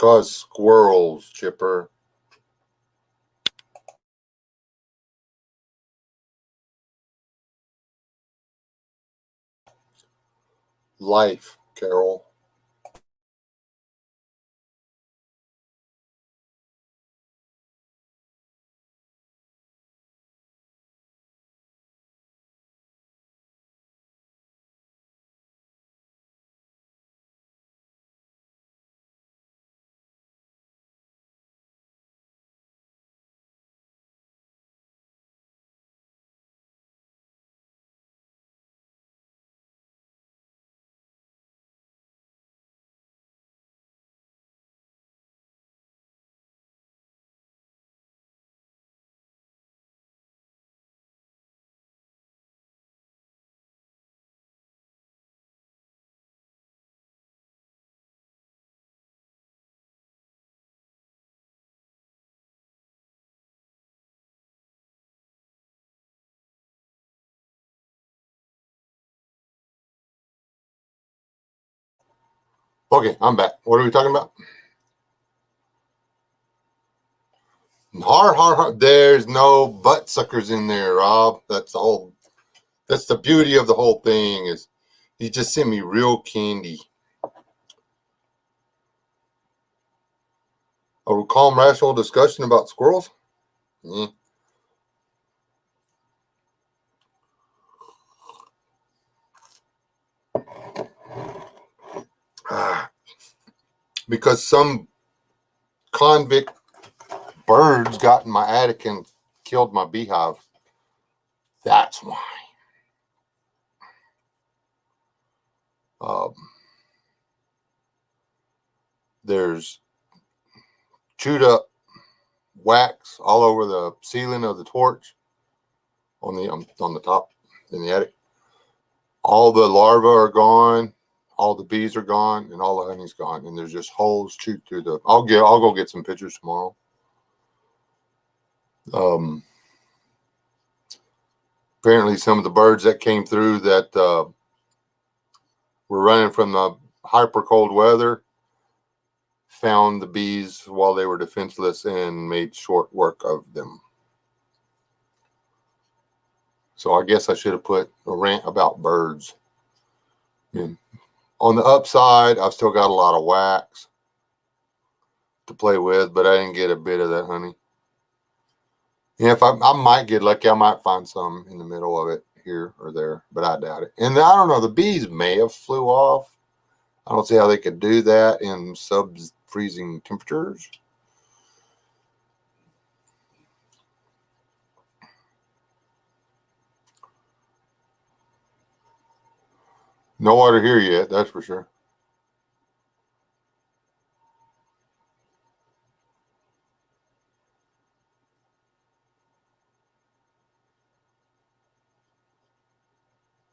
'Cause squirrels, Chipper. Life, Carol. Okay, I'm back. What are we talking about? Har. There's no butt suckers in there, Rob. That's the beauty of the whole thing is he just sent me real candy. A calm, rational discussion about squirrels? Yeah. Because some convict birds got in my attic and killed my beehive. That's why. There's chewed up wax all over the ceiling of the torch on the top in the attic. All the larvae are gone, all the bees are gone, and all the honey's gone. And there's just holes chewed through the. I'll go get some pictures tomorrow. Apparently, some of the birds that came through that were running from the hyper cold weather found the bees while they were defenseless and made short work of them. So I guess I should have put a rant about birds. And on the upside, I've still got a lot of wax to play with, but I didn't get a bit of that honey. And if I might get lucky, I might find some in the middle of it here or there, but I doubt it. And I don't know, the bees may have flew off. I don't see how they could do that in sub-freezing temperatures. No water here yet, that's for sure.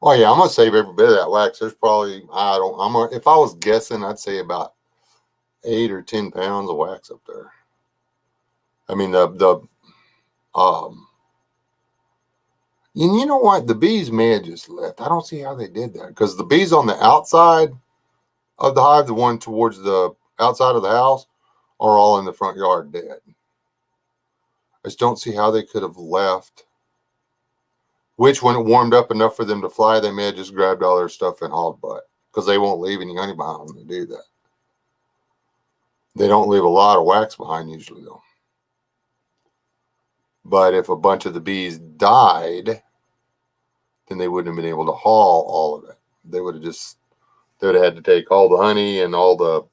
Oh yeah, I'm gonna save every bit of that wax. There's probably if I was guessing, I'd say about 8 or 10 pounds of wax up there. I mean and you know what? The bees may have just left. I don't see how they did that because the bees on the outside of the hive, the one towards the outside of the house, are all in the front yard dead. I just don't see how they could have left. Which, when it warmed up enough for them to fly, they may have just grabbed all their stuff and hauled butt because they won't leave any honey behind them to do that. They don't leave a lot of wax behind usually, though. But if a bunch of the bees died, then they wouldn't have been able to haul all of it. They would have had to take all the honey and all the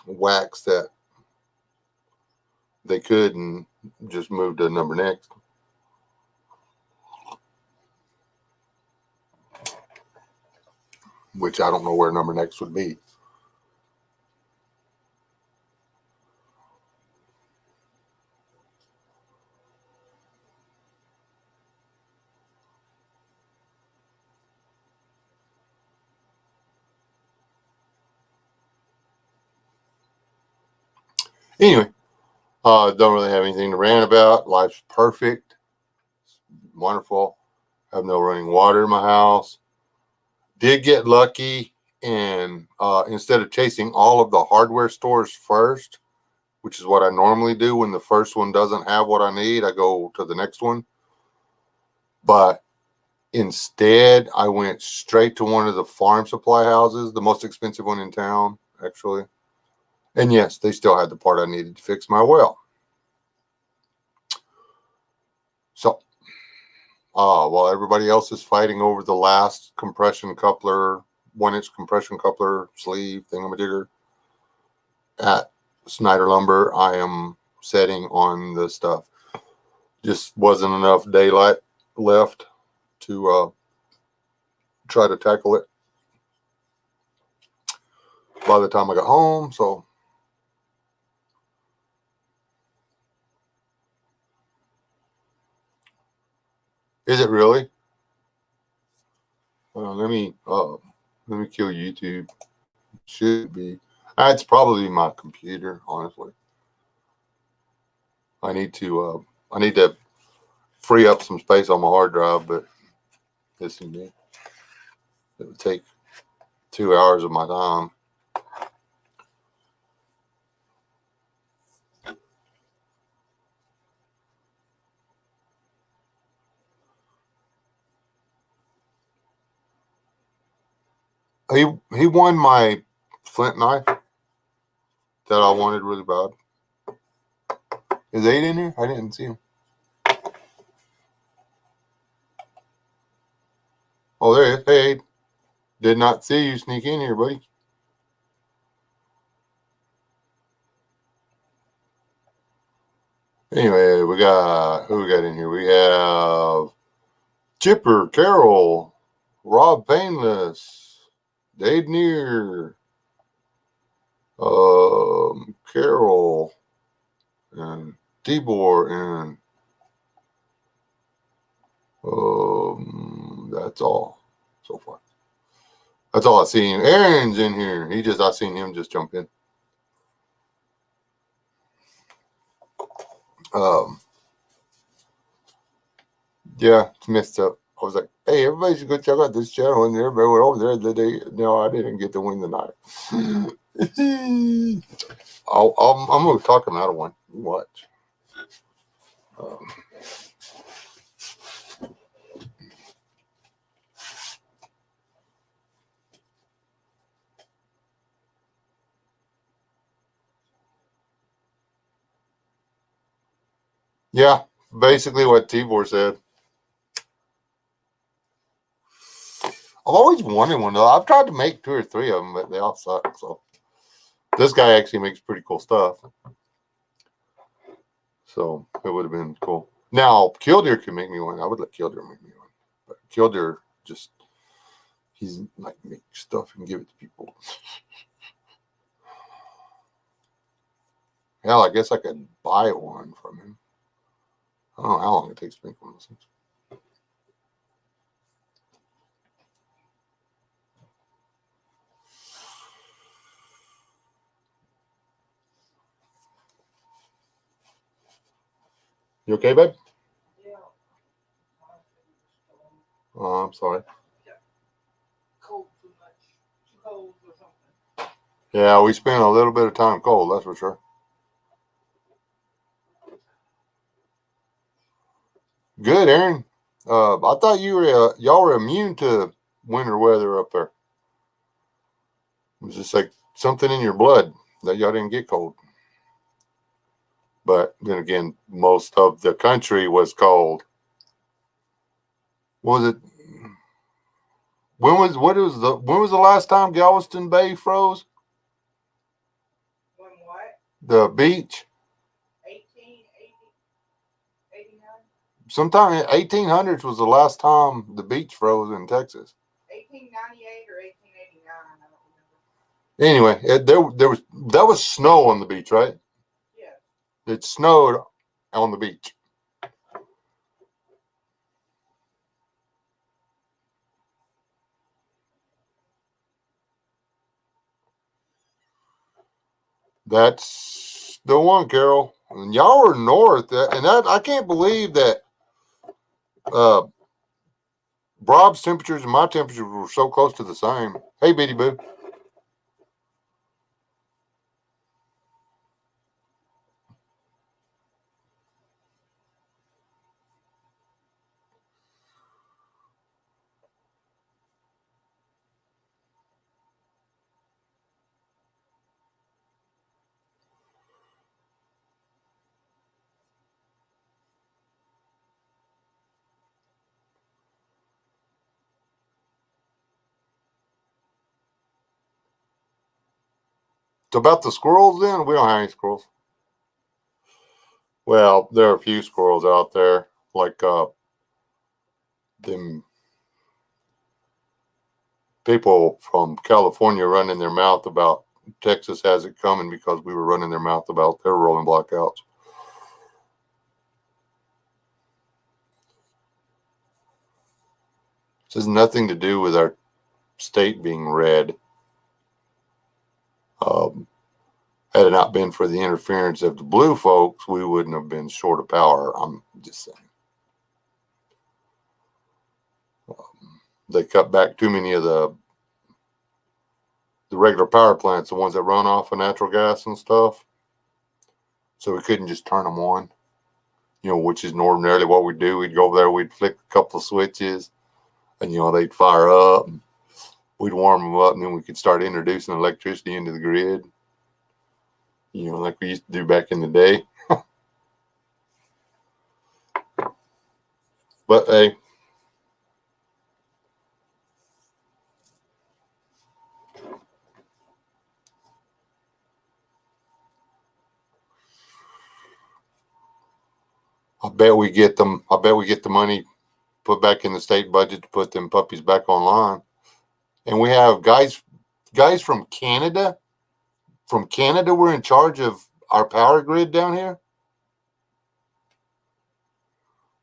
wax that they could and just move to number next. Which I don't know where number next would be. Anyway, don't really have anything to rant about. Life's perfect. Wonderful. Have no running water in my house. Did get lucky And instead of chasing all of the hardware stores first, which is what I normally do when the first one doesn't have what I need, I go to the next one. But instead, I went straight to one of the farm supply houses, the most expensive one in town, actually. And yes, they still had the part I needed to fix my well. So, while everybody else is fighting over the last compression coupler, 1-inch compression coupler sleeve thingamajigger at Snyder Lumber, I am setting on the stuff. Just wasn't enough daylight left to try to tackle it by the time I got home. So is it really? Let me kill YouTube. Should be. It's probably my computer, honestly. I need to free up some space on my hard drive, but this and that. It would take 2 hours of my time. He won my flint knife that I wanted really bad. Is Aid in here? I didn't see him. Oh, there he is. Hey, Aid. Did not see you sneak in here, buddy. Anyway, who we got in here? We have Chipper, Carol, Rob Painless, Dave Neer, Carol, and Tibor, and that's all so far. That's all I seen. Aaron's in here. I seen him just jump in. Yeah, it's messed up. I was like, hey, everybody should go check out this channel, and everybody went over there. No, I didn't get to win the night. I'm going to talk him out of one. Watch. Yeah, basically what Tibor said. I've always wanted one though. I've tried to make 2 or 3 of them, but they all suck. So this guy actually makes pretty cool stuff. So it would have been cool. Now Killdeer can make me one. I would let Killdeer make me one, but Killdeer he's like make stuff and give it to people. Hell, I guess I could buy one from him. I don't know how long it takes to make one of those things. You okay, babe? Yeah. Oh, I'm sorry. Cold too much. Too cold or something. Yeah, we spent a little bit of time cold, that's for sure. Good, Aaron. I thought y'all were immune to winter weather up there. It was just like something in your blood that y'all didn't get cold. But then again, most of the country was cold. What was it? When was the last time Galveston Bay froze? When what? The beach. 1889. Sometime in 1800s was the last time the beach froze in Texas. 1898 or 1889. I don't remember. Anyway, that was snow on the beach, right? It snowed on the beach. That's the one, Carol. And y'all are north, and I can't believe that Bob's temperatures and my temperatures were so close to the same. Hey, Bitty Boo. about the squirrels then, we don't have any squirrels. Well, there are a few squirrels out there, like them people from California running their mouth about Texas has it coming because we were running their mouth about their rolling blackouts. This has nothing to do with our state being red. Had it not been for the interference of the blue folks, we wouldn't have been short of power. I'm just saying. They cut back too many of the regular power plants, the ones that run off of natural gas and stuff. So we couldn't just turn them on, which is ordinarily what we do. We'd go over there, we'd flick a couple of switches, and, they'd fire up. And we'd warm them up, and then we could start introducing electricity into the grid, like we used to do back in the day. But, hey, I bet we get the money put back in the state budget to put them puppies back online. And we have guys from Canada. From Canada, we're in charge of our power grid down here.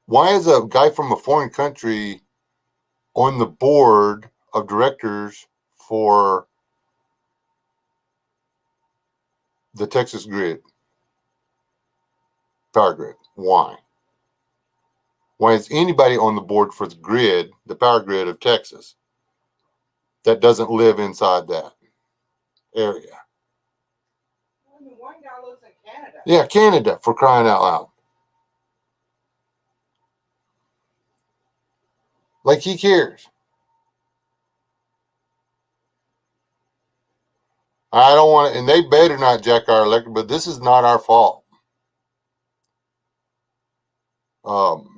Why is a guy from a foreign country on the board of directors for the Texas grid, power grid? Why? Why is anybody on the board for the grid, the power grid of Texas, that doesn't live inside that area? One guy lives in Canada. Yeah, Canada, for crying out loud. Like he cares. I don't want to, and they better not jack our electric, but this is not our fault.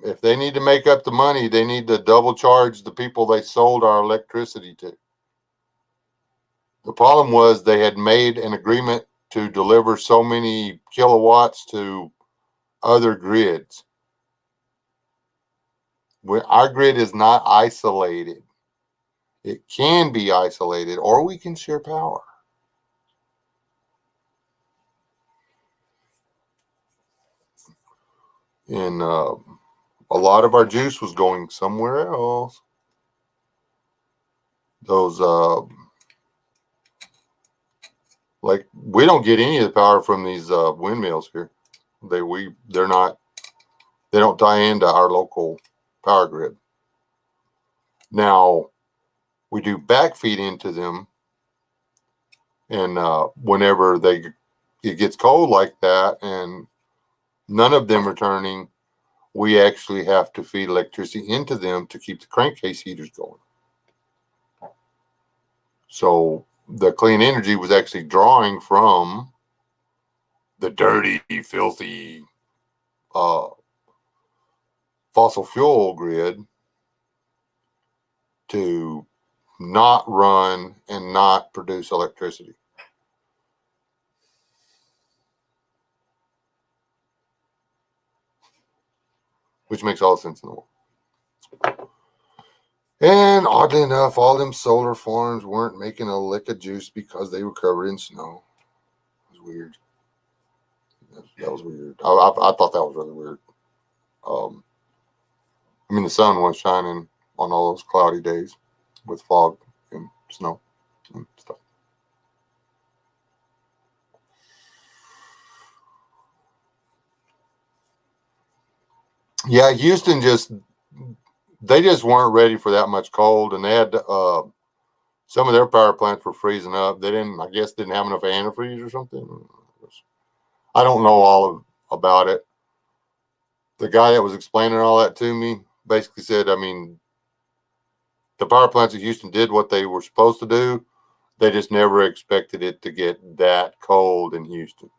If they need to make up the money, they need to double charge the people they sold our electricity to. The problem was they had made an agreement to deliver so many kilowatts to other grids. Our grid is not isolated. It can be isolated, or we can share power. And a lot of our juice was going somewhere else. Those like we don't get any of the power from these windmills here. They don't tie into our local power grid. Now we do backfeed into them, and whenever it gets cold like that and none of them are turning, we actually have to feed electricity into them to keep the crankcase heaters going. So the clean energy was actually drawing from the dirty, filthy fossil fuel grid to not run and not produce electricity. Which makes all sense in the world. And oddly enough, all them solar farms weren't making a lick of juice because they were covered in snow. It was weird. That was weird. I thought that was really weird. The sun was shining on all those cloudy days with fog and snow and stuff. Yeah, Houston they just weren't ready for that much cold, and they had some of their power plants were freezing up. They didn't have enough antifreeze or something. I don't know all about it. The guy that was explaining all that to me basically said, the power plants in Houston did what they were supposed to do. They just never expected it to get that cold in Houston.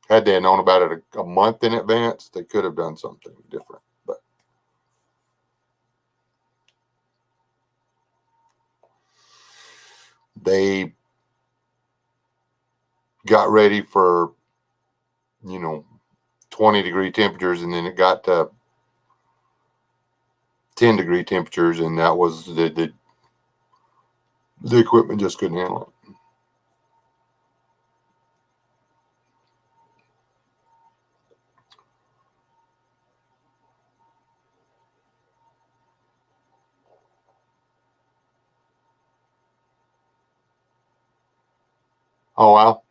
Had they known about it a month in advance, they could have done something different. But they got ready for, 20-degree temperatures, and then it got to 10-degree temperatures, and that was the equipment just couldn't handle it. Oh wow.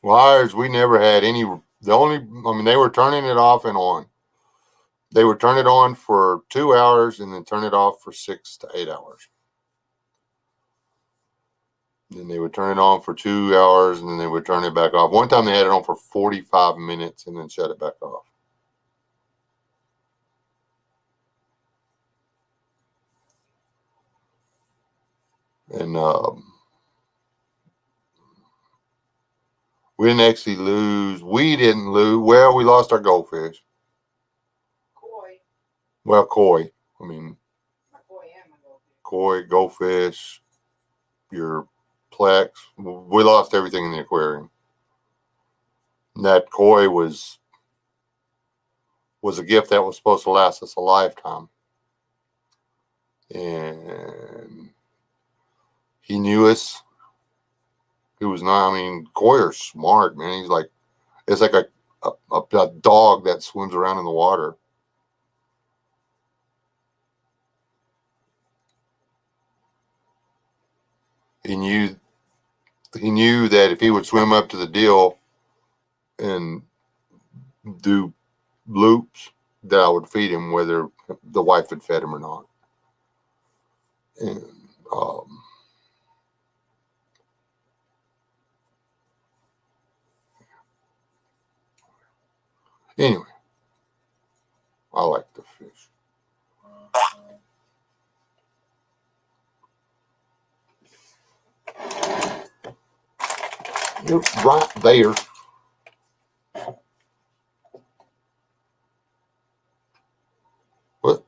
Well, ours, we never had any. They were turning it off and on. They would turn it on for 2 hours and then turn it off for 6 to 8 hours. Then they would turn it on for 2 hours and then they would turn it back off. One time they had it on for 45 minutes and then shut it back off. And we didn't actually lose. We didn't lose. Well, we lost our goldfish. Koi. Well, koi. I mean, Koi and my goldfish. koi, goldfish, your plex. We lost everything in the aquarium. And that koi was a gift that was supposed to last us a lifetime. And he knew us. He was not, koi are smart, man. He's like, it's like a dog that swims around in the water. He knew that if he would swim up to the deal and do loops, that I would feed him, whether the wife had fed him or not. And anyway, I like the fish. It's right there. What?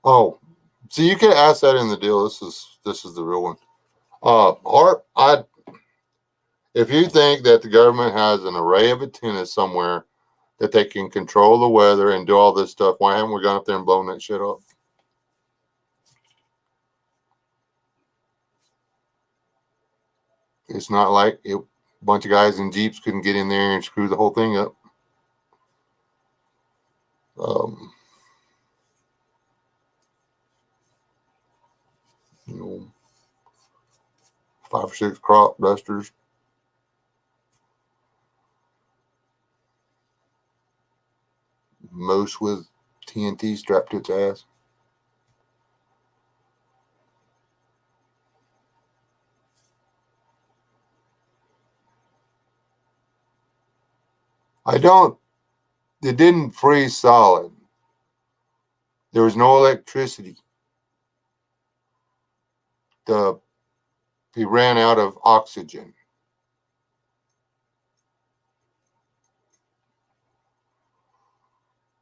Oh, so you could ask that in the deal. This is the real one. Art, if you think that the government has an array of antennas somewhere that they can control the weather and do all this stuff, why haven't we gone up there and blown that shit up? It's not like a bunch of guys in Jeeps couldn't get in there and screw the whole thing up. 5 or 6 crop dusters. Most with TNT strapped to its ass. It didn't freeze solid. There was no electricity. He ran out of oxygen.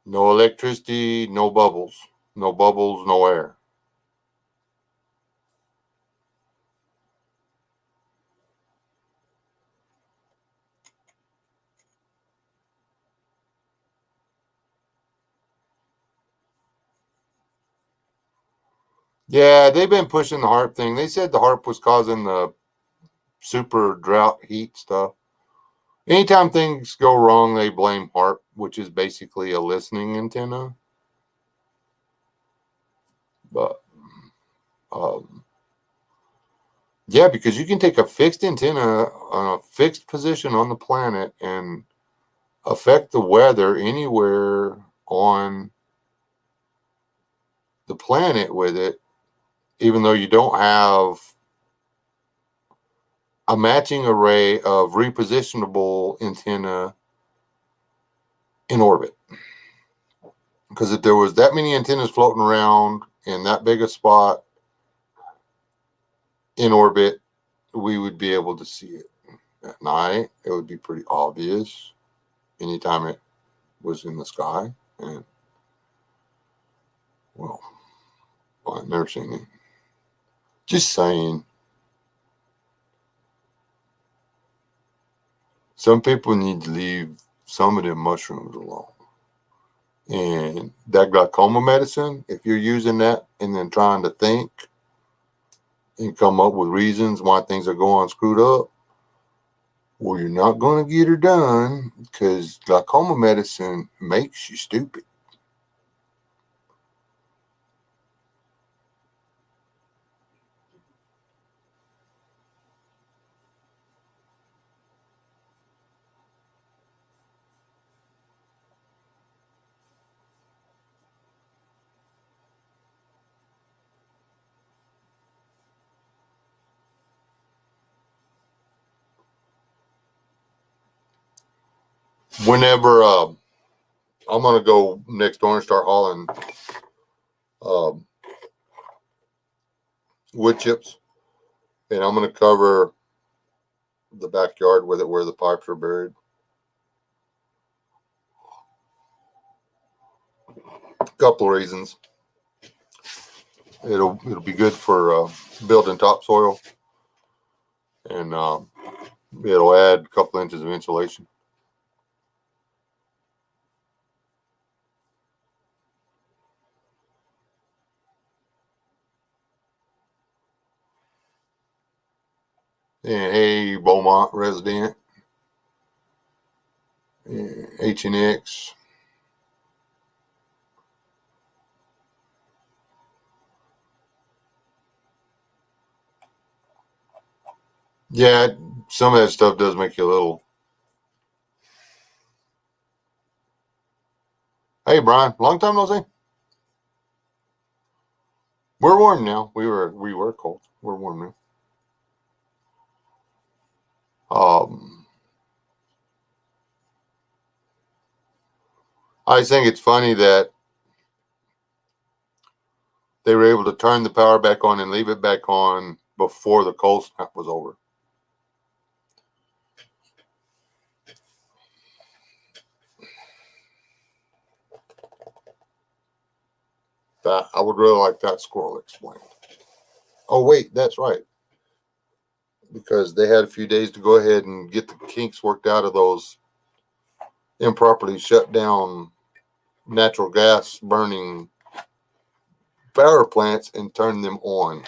No electricity, no bubbles. No bubbles, no air. Yeah, they've been pushing the HARP thing. They said the HARP was causing the super drought heat stuff. Anytime things go wrong, they blame HARP, which is basically a listening antenna. But yeah, because you can take a fixed antenna on a fixed position on the planet and affect the weather anywhere on the planet with it, even though you don't have a matching array of repositionable antenna in orbit. Because if there was that many antennas floating around in that big a spot in orbit, we would be able to see it at night. It would be pretty obvious anytime it was in the sky. And, well, I've never seen it. Just saying. Some people need to leave some of them mushrooms alone. And that glaucoma medicine, if you're using that and then trying to think and come up with reasons why things are going screwed up, well, you're not going to get her done, because glaucoma medicine makes you stupid. Whenever I'm going to go next door and start hauling wood chips, and I'm going to cover the backyard with it where the pipes are buried. A couple of reasons. It'll be good for building topsoil, and it'll add a couple inches of insulation. And hey, Beaumont resident, H&X. Yeah, some of that stuff does make you a little. Hey, Brian, long time no see. We're warm now. We were cold. We're warm now. I think it's funny that they were able to turn the power back on and leave it back on before the cold snap was over. That I would really like that squirrel explained. Oh wait, that's right. Because they had a few days to go ahead and get the kinks worked out of those improperly shut down natural gas burning power plants and turn them on.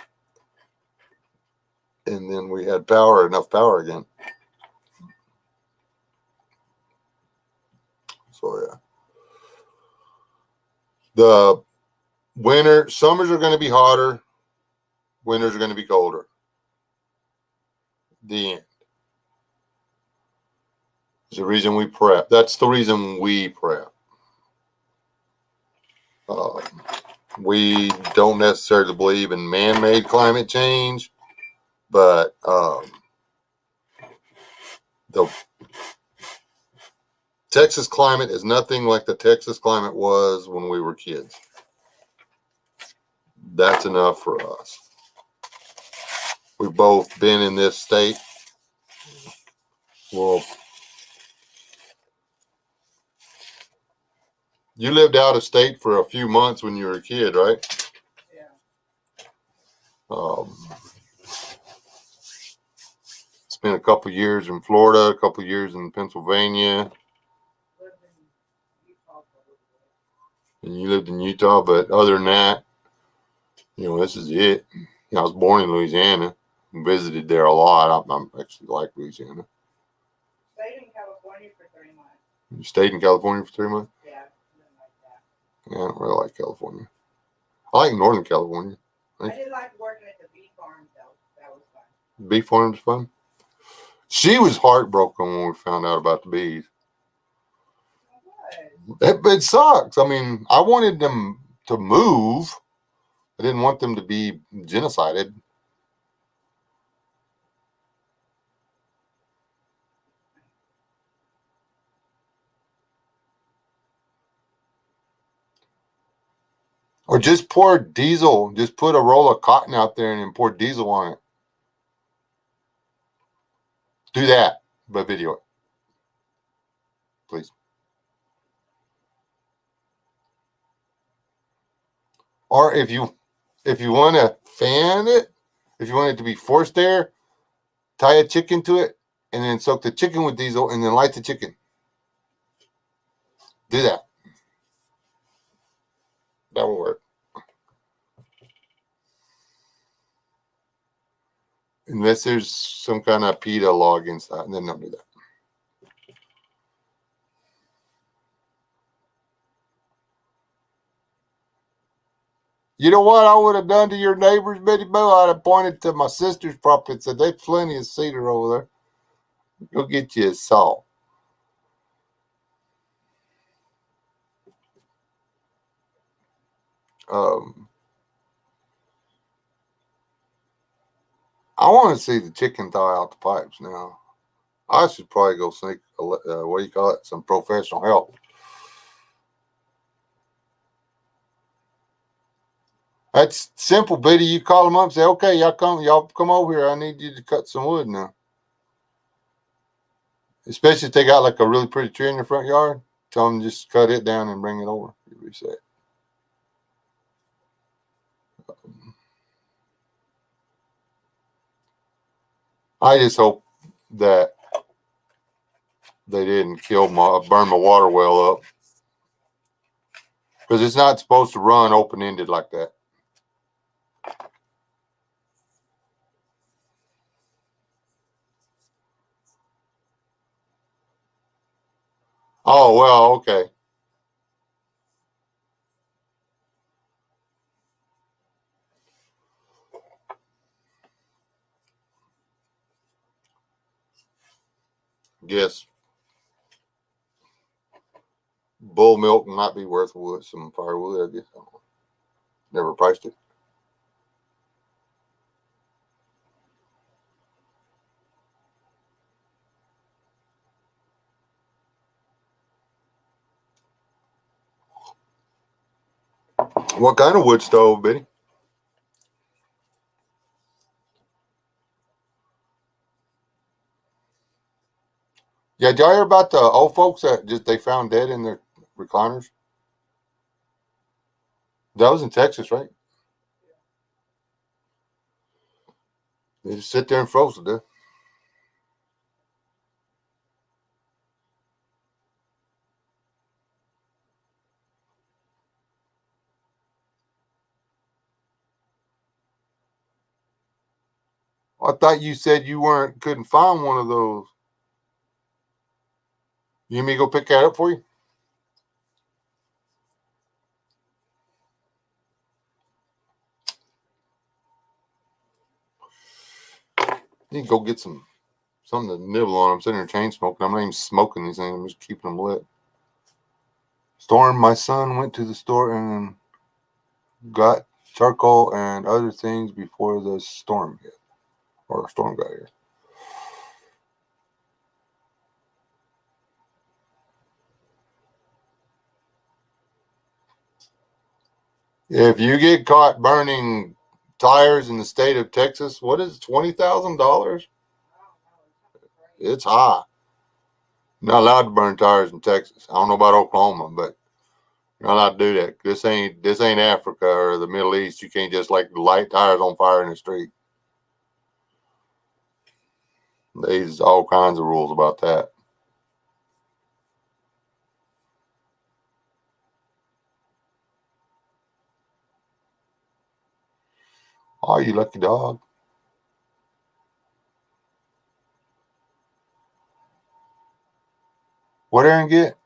And then we had enough power again. So yeah. The summers are going to be hotter, winters are going to be colder. The end. It's the reason we prep. That's the reason we prep. We don't necessarily believe in man-made climate change, but the Texas climate is nothing like the Texas climate was when we were kids. That's enough for us. We've both been in this state. Well, you lived out of state for a few months when you were a kid, right? Yeah. Spent a couple years in Florida, a couple years in Pennsylvania. Lived in Utah for a little bit. And you lived in Utah, but other than that, this is it. I was born in Louisiana and visited there a lot. I actually like Louisiana. Stayed in California for 3 months. You stayed in California for 3 months? Yeah, didn't like that. Yeah, I don't really like California. I like Northern California. I did like working at the bee farm, though. That was fun. Bee farm's fun. She was heartbroken when we found out about the bees. It sucks. I mean, I wanted them to move. I didn't want them to be genocided. Or just pour diesel. Just put a roll of cotton out there and then pour diesel on it. Do that, but video it, please. Or if you want to fan it, if you want it to be forced air, tie a chicken to it and then soak the chicken with diesel and then light the chicken. Do that. That will work. Unless there's some kind of PETA log inside, then don't do that. You know what I would have done to your neighbors, Betty Boo? I'd have pointed to my sister's property and said, there's plenty of cedar over there. Go get you a saw. I want to see the chicken thaw out the pipes now. I should probably go seek, what do you call it, some professional help. That's simple, Betty. You call them up and say, okay, y'all come over here. I need you to cut some wood now. Especially if they got like a really pretty tree in your front yard. Tell them just cut it down and bring it over. You'll be set. I just hope that they didn't burn my water well up. Because it's not supposed to run open-ended like that. Oh, well, okay. Guess bull milk might be worth some firewood, I guess. I don't know. Never priced it. What kind of wood stove, Betty? Yeah, did y'all hear about the old folks that they found dead in their recliners? That was in Texas, right? They just sit there and froze to death. I thought you said you couldn't find one of those. You need me to go pick that up for you? You can go get something to nibble on. I'm sitting here chain smoking. I'm not even smoking these things. I'm just keeping them lit. Storm, my son went to the store and got charcoal and other things before the storm hit. Or a storm got here. If you get caught burning tires in the state of Texas, what is $20,000? It's high. Not allowed to burn tires in Texas. I don't know about Oklahoma, but you're not allowed to do that. This ain't Africa or the Middle East. You can't just like light tires on fire in the street. There's all kinds of rules about that. Oh, you lucky dog. What Aaron get?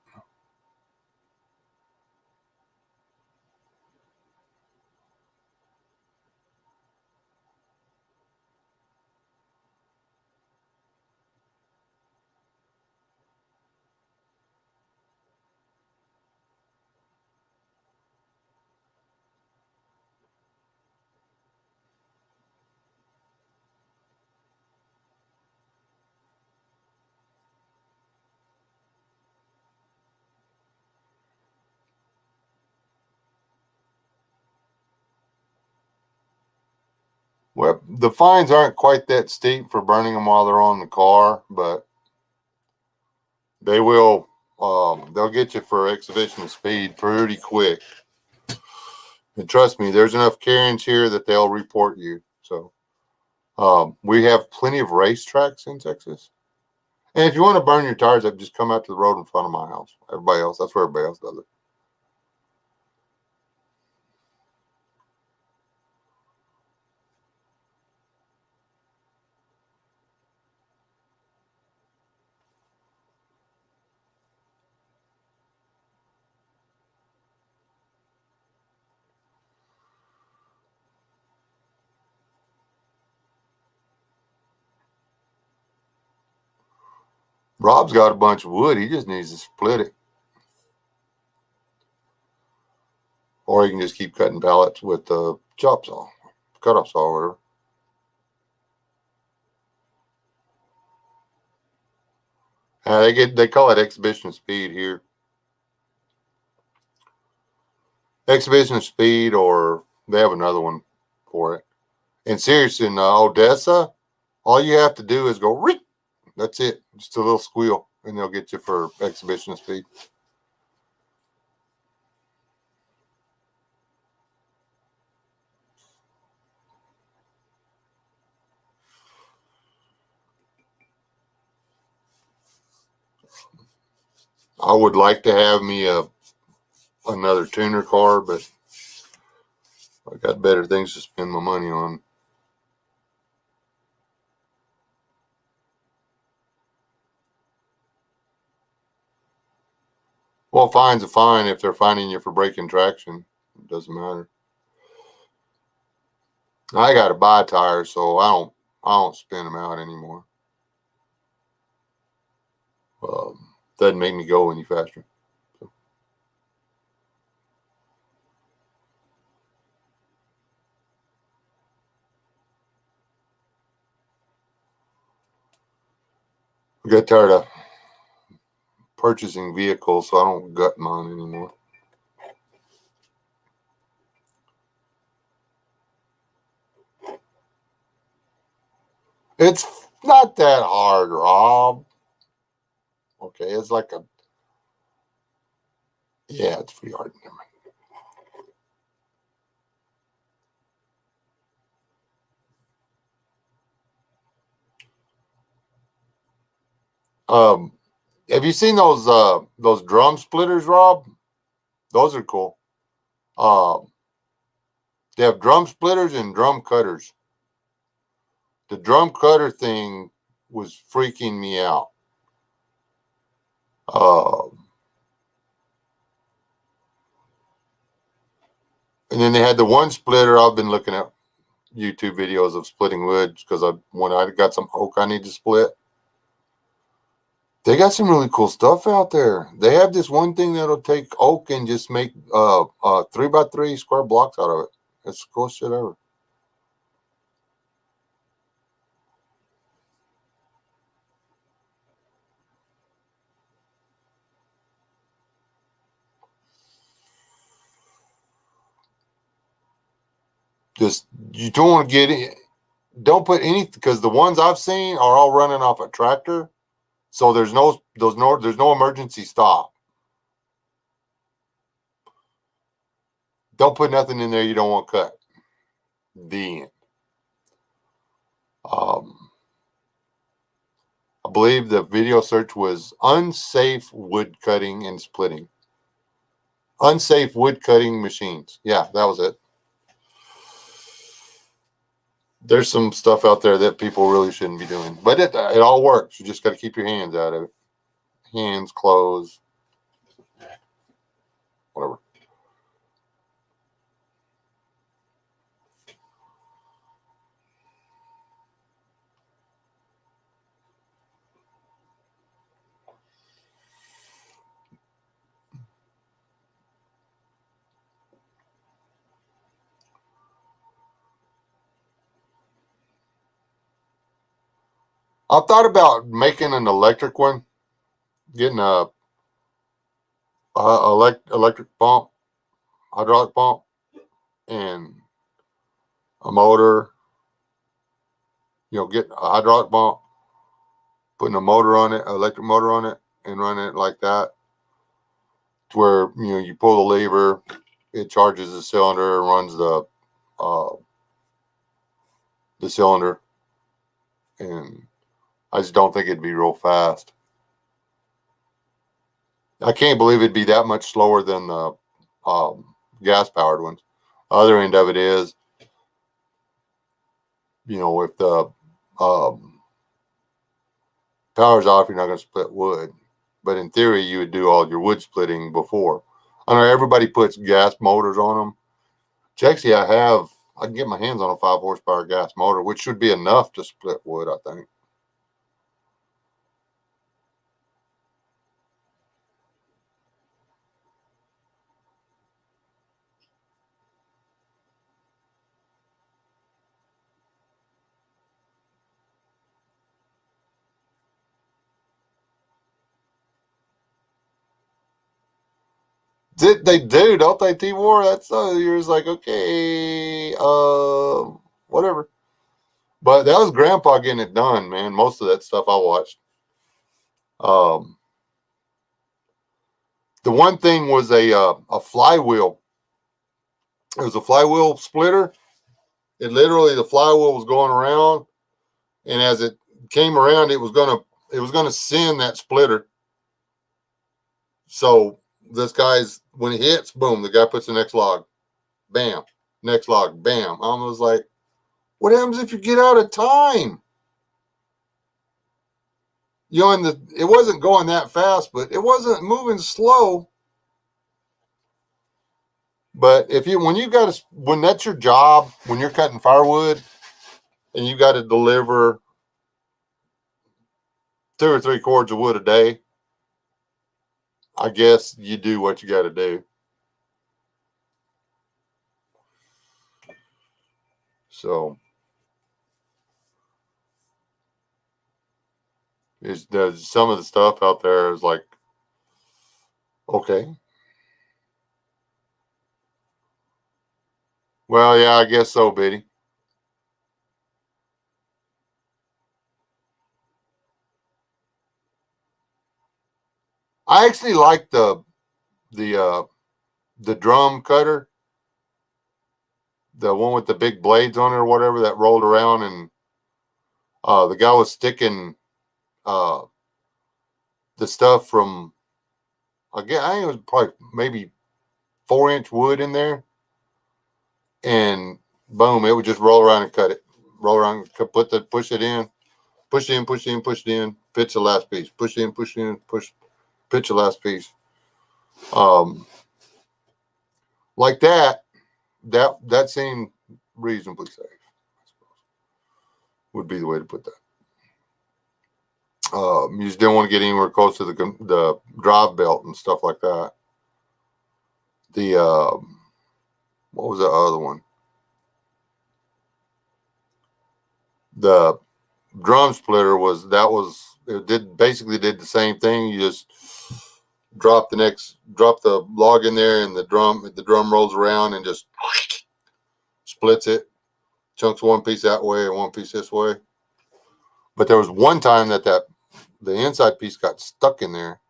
Well, the fines aren't quite that steep for burning them while they're on the car, but they will. They'll get you for exhibition of speed pretty quick. And trust me, there's enough Karens here that they'll report you. So we have plenty of racetracks in Texas. And if you want to burn your tires up, just come out to the road in front of my house. Everybody else, that's where everybody else does it. Rob's got a bunch of wood. He just needs to split it. Or you can just keep cutting pallets with the chop saw, cut-off saw, or whatever. They call it exhibition speed here. Exhibition speed, or they have another one for it. And seriously, in Odessa, all you have to do is go reek. That's it. Just a little squeal, and they'll get you for exhibition speed. I would like to have me another tuner car, but I got better things to spend my money on. Well, fine's a fine if they're fining you for breaking traction. It doesn't matter. I got to buy tires, so I don't spin them out anymore. Doesn't make me go any faster. So. I got tired of purchasing vehicles, so I don't gut mine anymore. It's not that hard, Rob. Okay, it's like yeah, it's pretty hard. Have you seen those drum splitters, Rob? Those are cool. They have drum splitters and drum cutters. The drum cutter thing was freaking me out. And then they had the one splitter. I've been looking at YouTube videos of splitting wood because when I got some oak I need to split. They got some really cool stuff out there. They have this one thing that'll take oak and just make 3x3 square blocks out of it. It's the coolest shit ever. Just you don't want to get it. Don't put any because the ones I've seen are all running off a tractor, so there's no emergency stop. Don't put nothing in there you don't want cut. The end. I believe the video search was unsafe wood cutting and splitting. Unsafe wood cutting machines. Yeah, that was it. There's some stuff out there that people really shouldn't be doing, but it all works. You just got to keep your hands out of it. Hands, clothes, whatever. I've thought about making an electric one, getting a electric pump, hydraulic pump, and a motor, Get a hydraulic pump, putting a motor on it, electric motor on it, and running it like that, to where you pull the lever, it charges the cylinder, runs the cylinder, and I just don't think it'd be real fast. I can't believe it'd be that much slower than the gas powered ones. The other end of it is, if the power's off, you're not going to split wood. But in theory, you would do all your wood splitting before. I know everybody puts gas motors on them. Actually, I can get my hands on a 5 horsepower gas motor, which should be enough to split wood, I think. They do, don't they, T-War? That's you're just like, okay, whatever. But that was Grandpa getting it done, man. Most of that stuff I watched. The one thing was a flywheel. It was a flywheel splitter. It literally, the flywheel was going around, and as it came around, it was gonna send that splitter. So this guy's, when it hits, boom, the guy puts the next log, bam, next log, bam. I was like, what happens if you get out of time? And it wasn't going that fast, but it wasn't moving slow. But when that's your job, when you're cutting firewood and you got to deliver 2 or 3 cords of wood a day, I guess you do what you got to do. So some of the stuff out there is like, okay, well, yeah, I guess so, Biddy. I actually like the drum cutter, the one with the big blades on it or whatever that rolled around, and the guy was sticking uh, the stuff from, again, I think it was probably maybe 4-inch wood in there, and boom, it would just roll around and cut it, roll around, push it in, push it in, push it in, push it in, pitch the last piece, push it in, push it in, pitch the last piece. Like that seemed reasonably safe, I suppose, would be the way to put that. You just didn't want to get anywhere close to the drive belt and stuff like that. The what was the other one? The drum splitter basically did the same thing. You just drop the log in there, and the drum rolls around and just splits it, chunks one piece that way and one piece this way. But there was one time that the inside piece got stuck in there.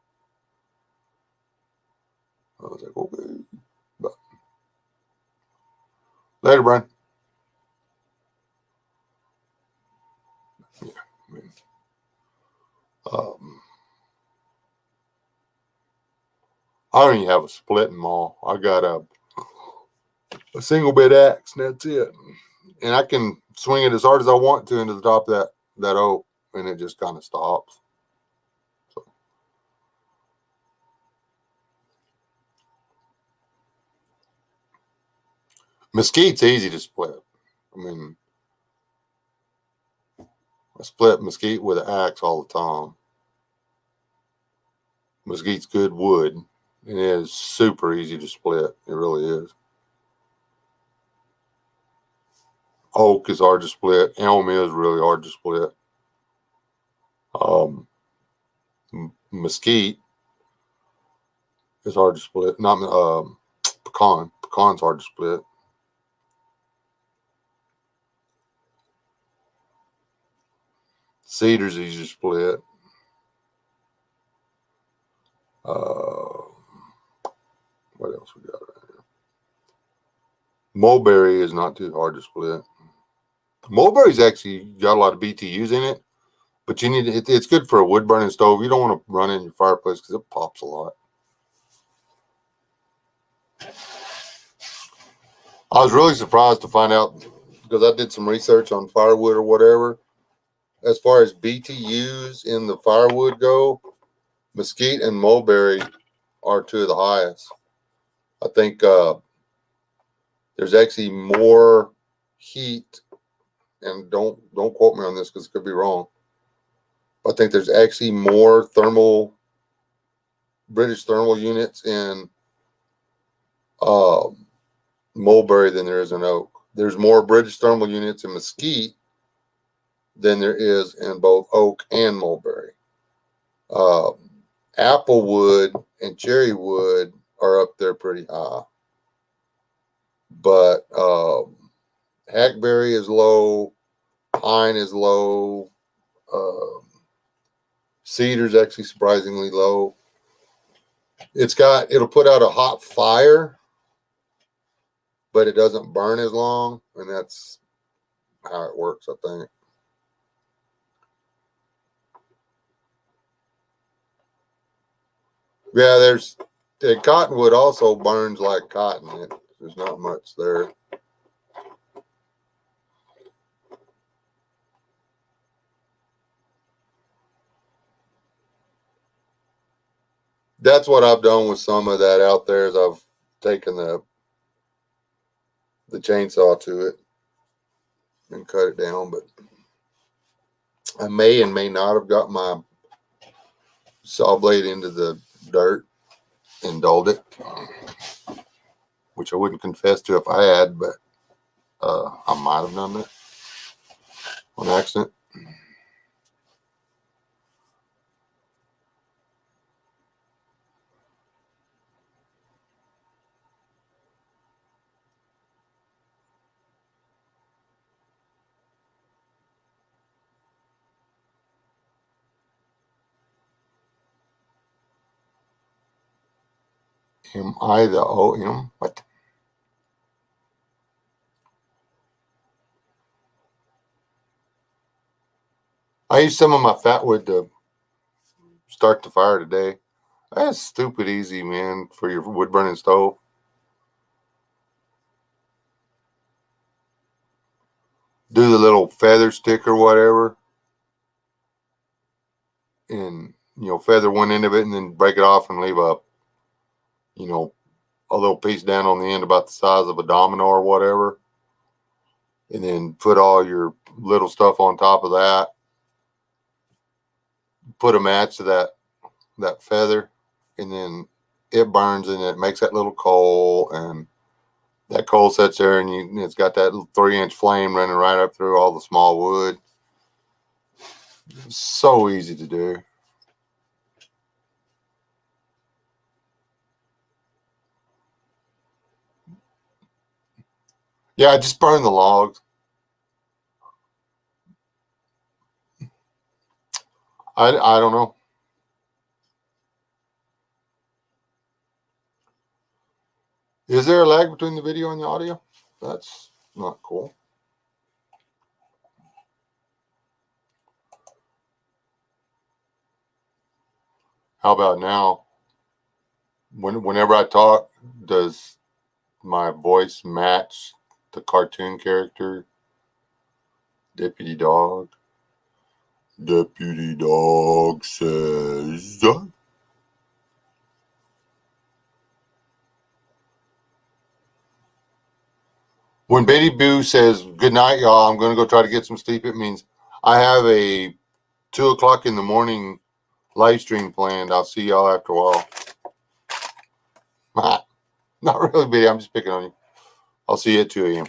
I was like, okay. But later, Brian. Yeah. I mean, I don't even have a splitting maul. I got a single bit axe, and that's it. And I can swing it as hard as I want to into the top of that oak, and it just kind of stops. So. Mesquite's easy to split. I mean, I split mesquite with an axe all the time. Mesquite's good wood, and it is super easy to split. It really is. Oak is hard to split. Elm is really hard to split. Mesquite is hard to split. Not pecan. Pecan's hard to split. Cedar's easy to split. What else we got right here? Mulberry is not too hard to split. Mulberry's actually got a lot of BTUs in it, but you need it's good for a wood burning stove. You don't want to run it in your fireplace because it pops a lot. I was really surprised to find out because I did some research on firewood or whatever. As far as BTUs in the firewood go, mesquite and mulberry are two of the highest. I think there's actually more heat, and don't quote me on this because it could be wrong. I think there's actually more British thermal units in uh, mulberry than there is in oak. There's more British thermal units in mesquite than there is in both oak and mulberry. Uh, Applewood and cherry wood are up there pretty high, but hackberry is low, pine is low, cedar's actually surprisingly low. It'll put out a hot fire, but it doesn't burn as long, and that's how it works, I think. Yeah, cottonwood also burns like cotton. There's not much there. That's what I've done with some of that out there is I've taken the chainsaw to it and cut it down, but I may and may not have got my saw blade into the dirt and dulled it, which I wouldn't confess to if I had, but I might have done that on accident. Am I the OM? What? I used some of my fat wood to start the fire today. That's stupid easy, man, for your wood burning stove. Do the little feather stick or whatever, and feather one end of it, and then break it off and leave you know a little piece down on the end about the size of a domino or whatever, and then put all your little stuff on top of that. Put a match to that feather, and then it burns and it makes that little coal, and that coal sits there, and it's got that 3-inch flame running right up through all the small wood. It's so easy to do. Yeah, just burn the logs. I don't know. Is there a lag between the video and the audio? That's not cool. How about now? Whenever I talk, does my voice match the cartoon character? Deputy Dog. Deputy Dog says. When Betty Boo says, "Good night, y'all, I'm going to go try to get some sleep," it means I have a 2 o'clock in the morning live stream planned. I'll see y'all after a while. Not really, Betty. I'm just picking on you. I'll see you at 2 a.m.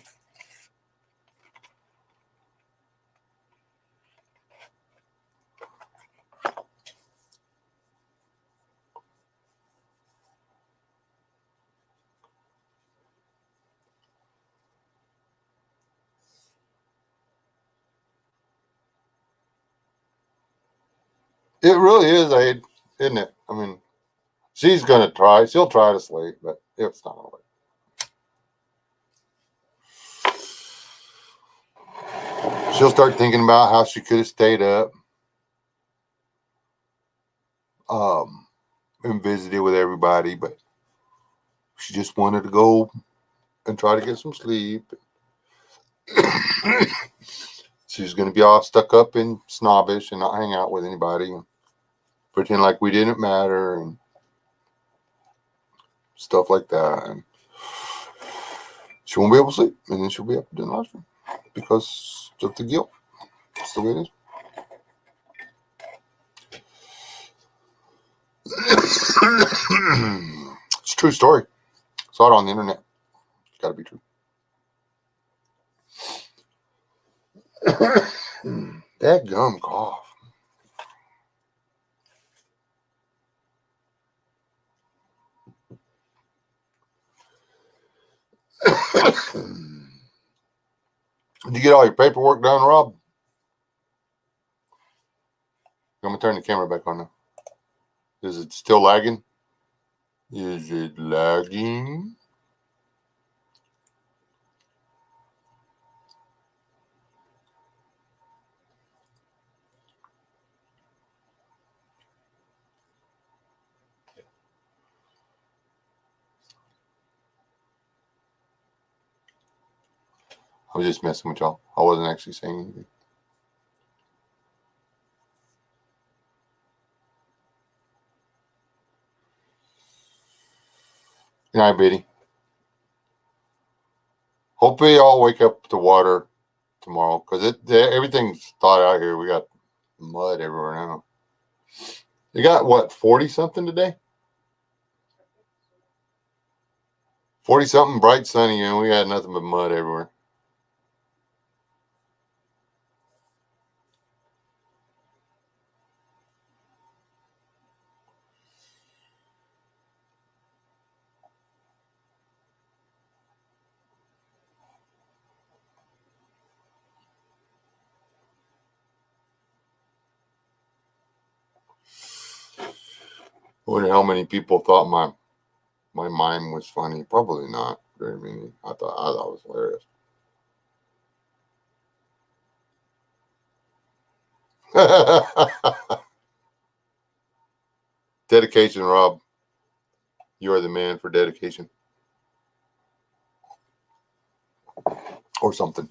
It really is, Aid, isn't it? I mean, she's gonna try. She'll try to sleep, but it's not gonna work. She'll start thinking about how she could have stayed up, and visited with everybody, but she just wanted to go and try to get some sleep. She's gonna be all stuck up and snobbish and not hang out with anybody and pretend like we didn't matter and stuff like that. And she won't be able to sleep, and then she'll be up to the washroom because of the guilt. That's the way it is. It's a true story. Saw it on the internet. It's got to be true. That gum cough. Did you get all your paperwork done, Rob? I'm gonna turn the camera back on now. Is it still lagging? Is it lagging? I was just messing with y'all. I wasn't actually saying anything. Good night, Biddy. Hopefully, y'all wake up to water tomorrow because everything's thawed out here. We got mud everywhere now. You got what, 40 something today? 40 something, bright, sunny, and we had nothing but mud everywhere. I wonder how many people thought my mime was funny. Probably not very many. I thought it was hilarious. Dedication, Rob. You are the man for dedication. Or something.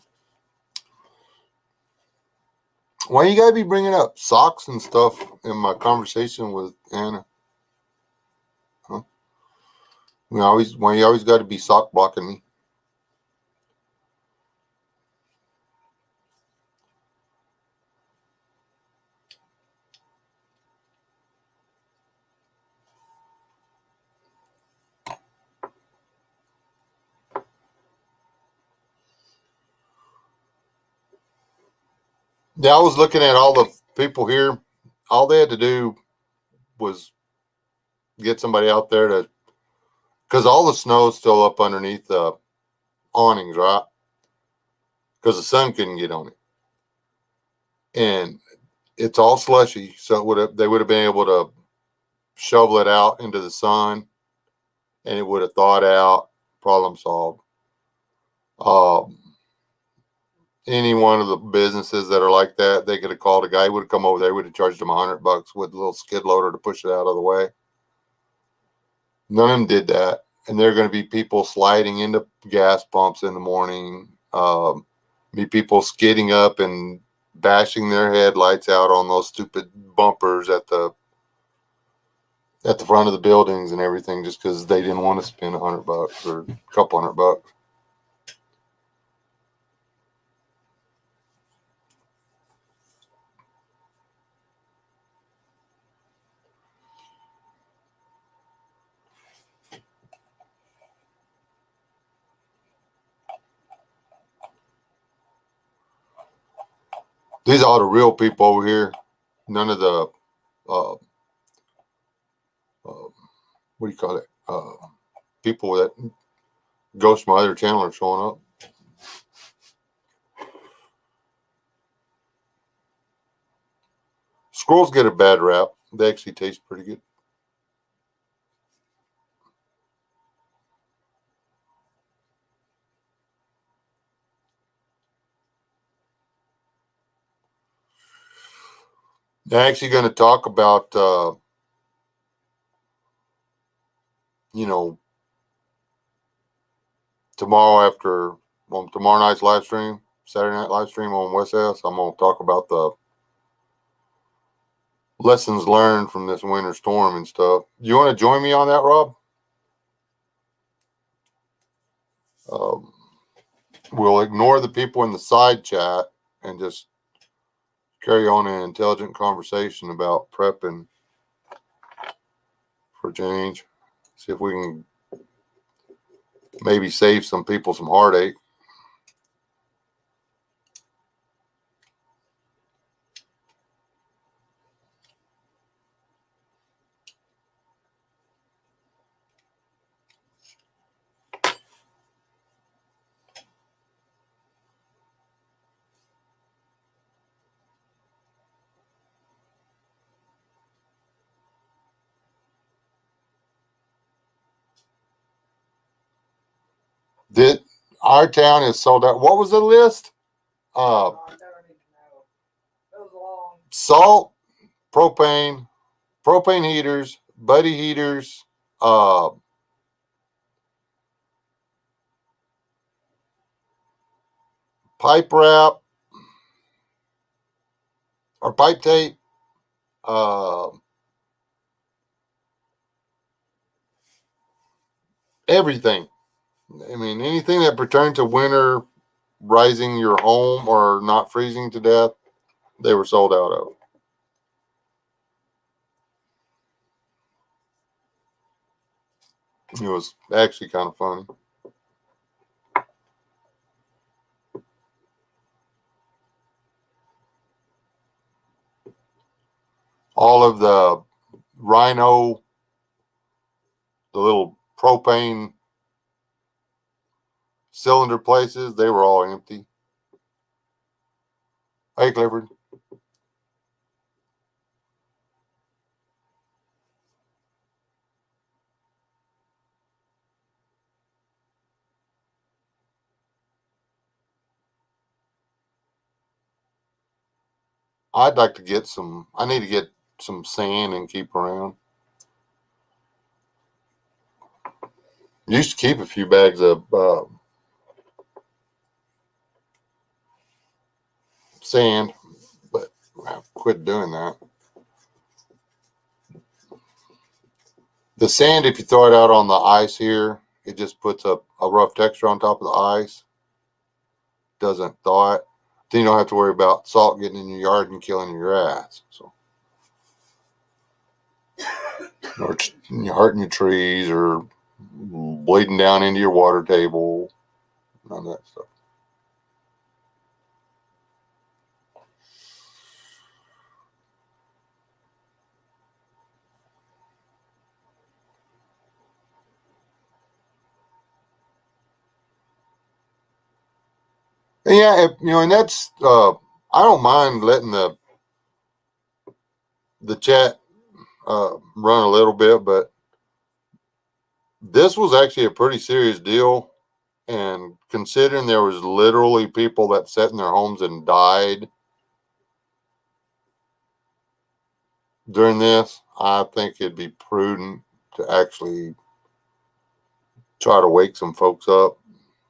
Why you gotta be bringing up socks and stuff in my conversation with Anna? Huh? Why you always got to be sock blocking me? Yeah, I was looking at all the people here. All they had to do was get somebody out there to, because all the snow's still up underneath the awnings, right? Because the sun couldn't get on it, and it's all slushy. So they would have been able to shovel it out into the sun, and it would have thawed out. Problem solved. Um, any one of the businesses that are like that, they could have called a guy. He would have come over there. Would have charged him $100 with a little skid loader to push it out of the way. None of them did that, and there are going to be people sliding into gas pumps in the morning. Be people skidding up and bashing their headlights out on those stupid bumpers at the front of the buildings and everything, just because they didn't want to spend $100 or a couple $100. These are all the real people over here. None of the uh, what do you call it? People that ghost my other channel are showing up. Squirrels get a bad rap. They actually taste pretty good. They're actually going to talk about, tomorrow night's live stream, Saturday night live stream on West S. I'm going to talk about the lessons learned from this winter storm and stuff. You want to join me on that, Rob? We'll ignore the people in the side chat and just carry on an intelligent conversation about prepping for change. See if we can maybe save some people some heartache. Did our town is sold out? What was the list? I don't even know. It was long. Salt, propane heaters, buddy heaters, pipe wrap or pipe tape, everything. I mean, anything that pertained to winter rising your home or not freezing to death, they were sold out of. It was actually kind of funny. All of the Rhino, the little propane cylinder places, they were all empty. Hey, Clifford. I'd like to get I need to get some sand and keep around. Used to keep a few bags of sand, but I've quit doing that. The sand, if you throw it out on the ice here, it just puts a rough texture on top of the ice. Doesn't thaw it. Then you don't have to worry about salt getting in your yard and killing your ass. So, or hurting your trees or bleeding down into your water table. None of that stuff. And yeah, and that's I don't mind letting the chat run a little bit, but this was actually a pretty serious deal. And considering there was literally people that sat in their homes and died during this, I think it'd be prudent to actually try to wake some folks up,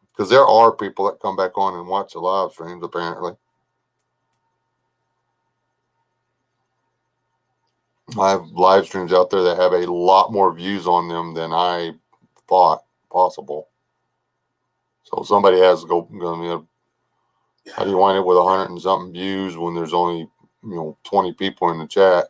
because there are people that come back on and watch the live streams apparently. I have live streams out there that have a lot more views on them than I thought possible. So somebody has to go, how do you wind up with 100 and something views when there's only 20 people in the chat?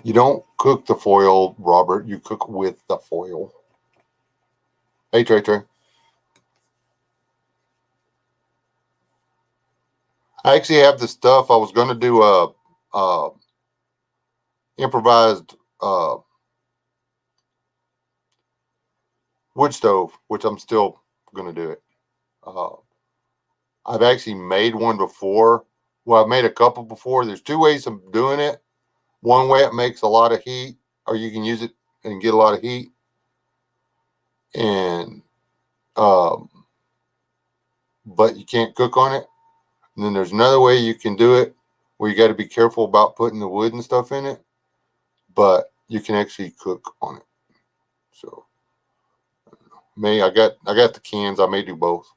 You don't cook the foil, Robert. You cook with the foil. Hey, Trey. I actually have the stuff. I was going to do a improvised wood stove, which I'm still going to do it. I've actually made one before. Well, I've made a couple before. There's two ways of doing it. One way it makes a lot of heat, or you can use it and get a lot of heat. And but you can't cook on it. And then there's another way you can do it where you got to be careful about putting the wood and stuff in it, but you can actually cook on it. So I got the cans. I may do both.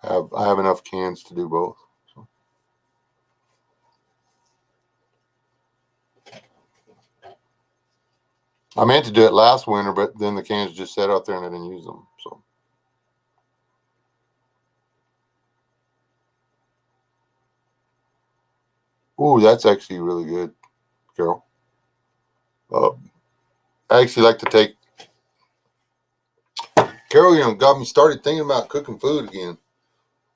I have enough cans to do both. So. I meant to do it last winter, but then the cans just sat out there and I didn't use them. So. Ooh, that's actually really good, Carol. I actually like to take Carol. Got me started thinking about cooking food again.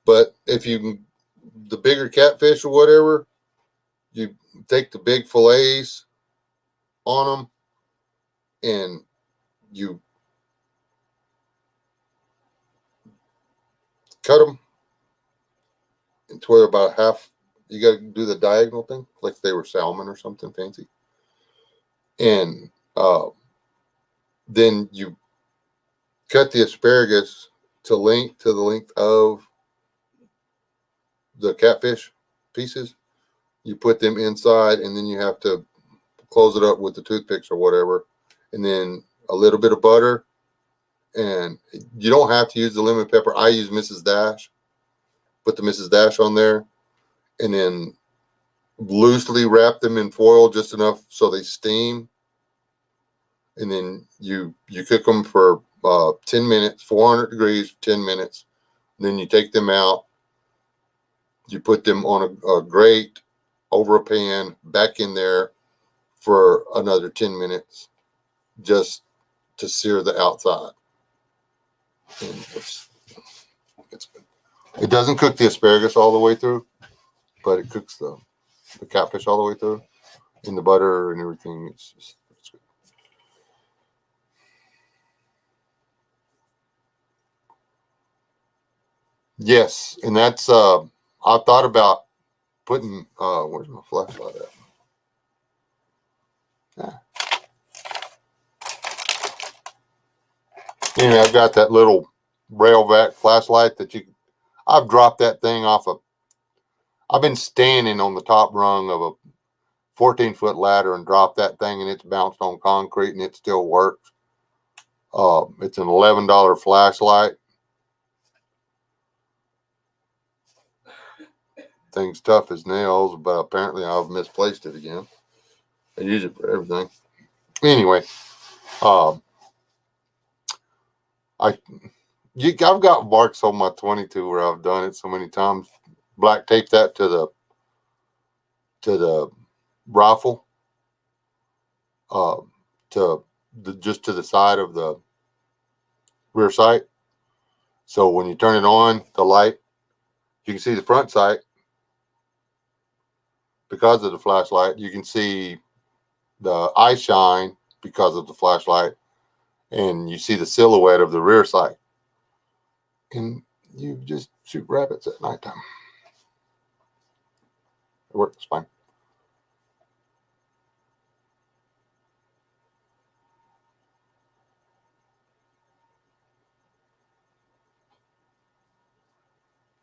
But if you the bigger catfish or whatever, you take the big fillets on them and you cut them into where about half. You got to do the diagonal thing, like they were salmon or something fancy, and then you cut the asparagus to the length of the catfish pieces. You put them inside, and then you have to close it up with the toothpicks or whatever, and then a little bit of butter. And you don't have to use the lemon pepper. I use Mrs. Dash. Put the Mrs. Dash on there, and then loosely wrap them in foil just enough so they steam. And then you cook them for 10 minutes, 400 degrees, 10 minutes. Then you take them out. You put them on a grate over a pan, back in there for another 10 minutes just to sear the outside. And it's good. It doesn't cook the asparagus all the way through, but it cooks the catfish all the way through in the butter and everything. It's good. Yes, and that's I thought about putting where's my flashlight at? Yeah. I've got that little railback flashlight that I've dropped that thing off of. I've been standing on the top rung of a 14-foot ladder and dropped that thing, and it's bounced on concrete and it still works. It's an $11 flashlight. Thing's tough as nails, but apparently I've misplaced it again. I use it for everything. Anyway, I've got marks on my 22 where I've done it so many times. Black tape that to the rifle, just to the side of the rear sight. So when you turn it on, the light, you can see the front sight because of the flashlight. You can see the eye shine because of the flashlight, and you see the silhouette of the rear sight. And you just shoot rabbits at nighttime. It works fine.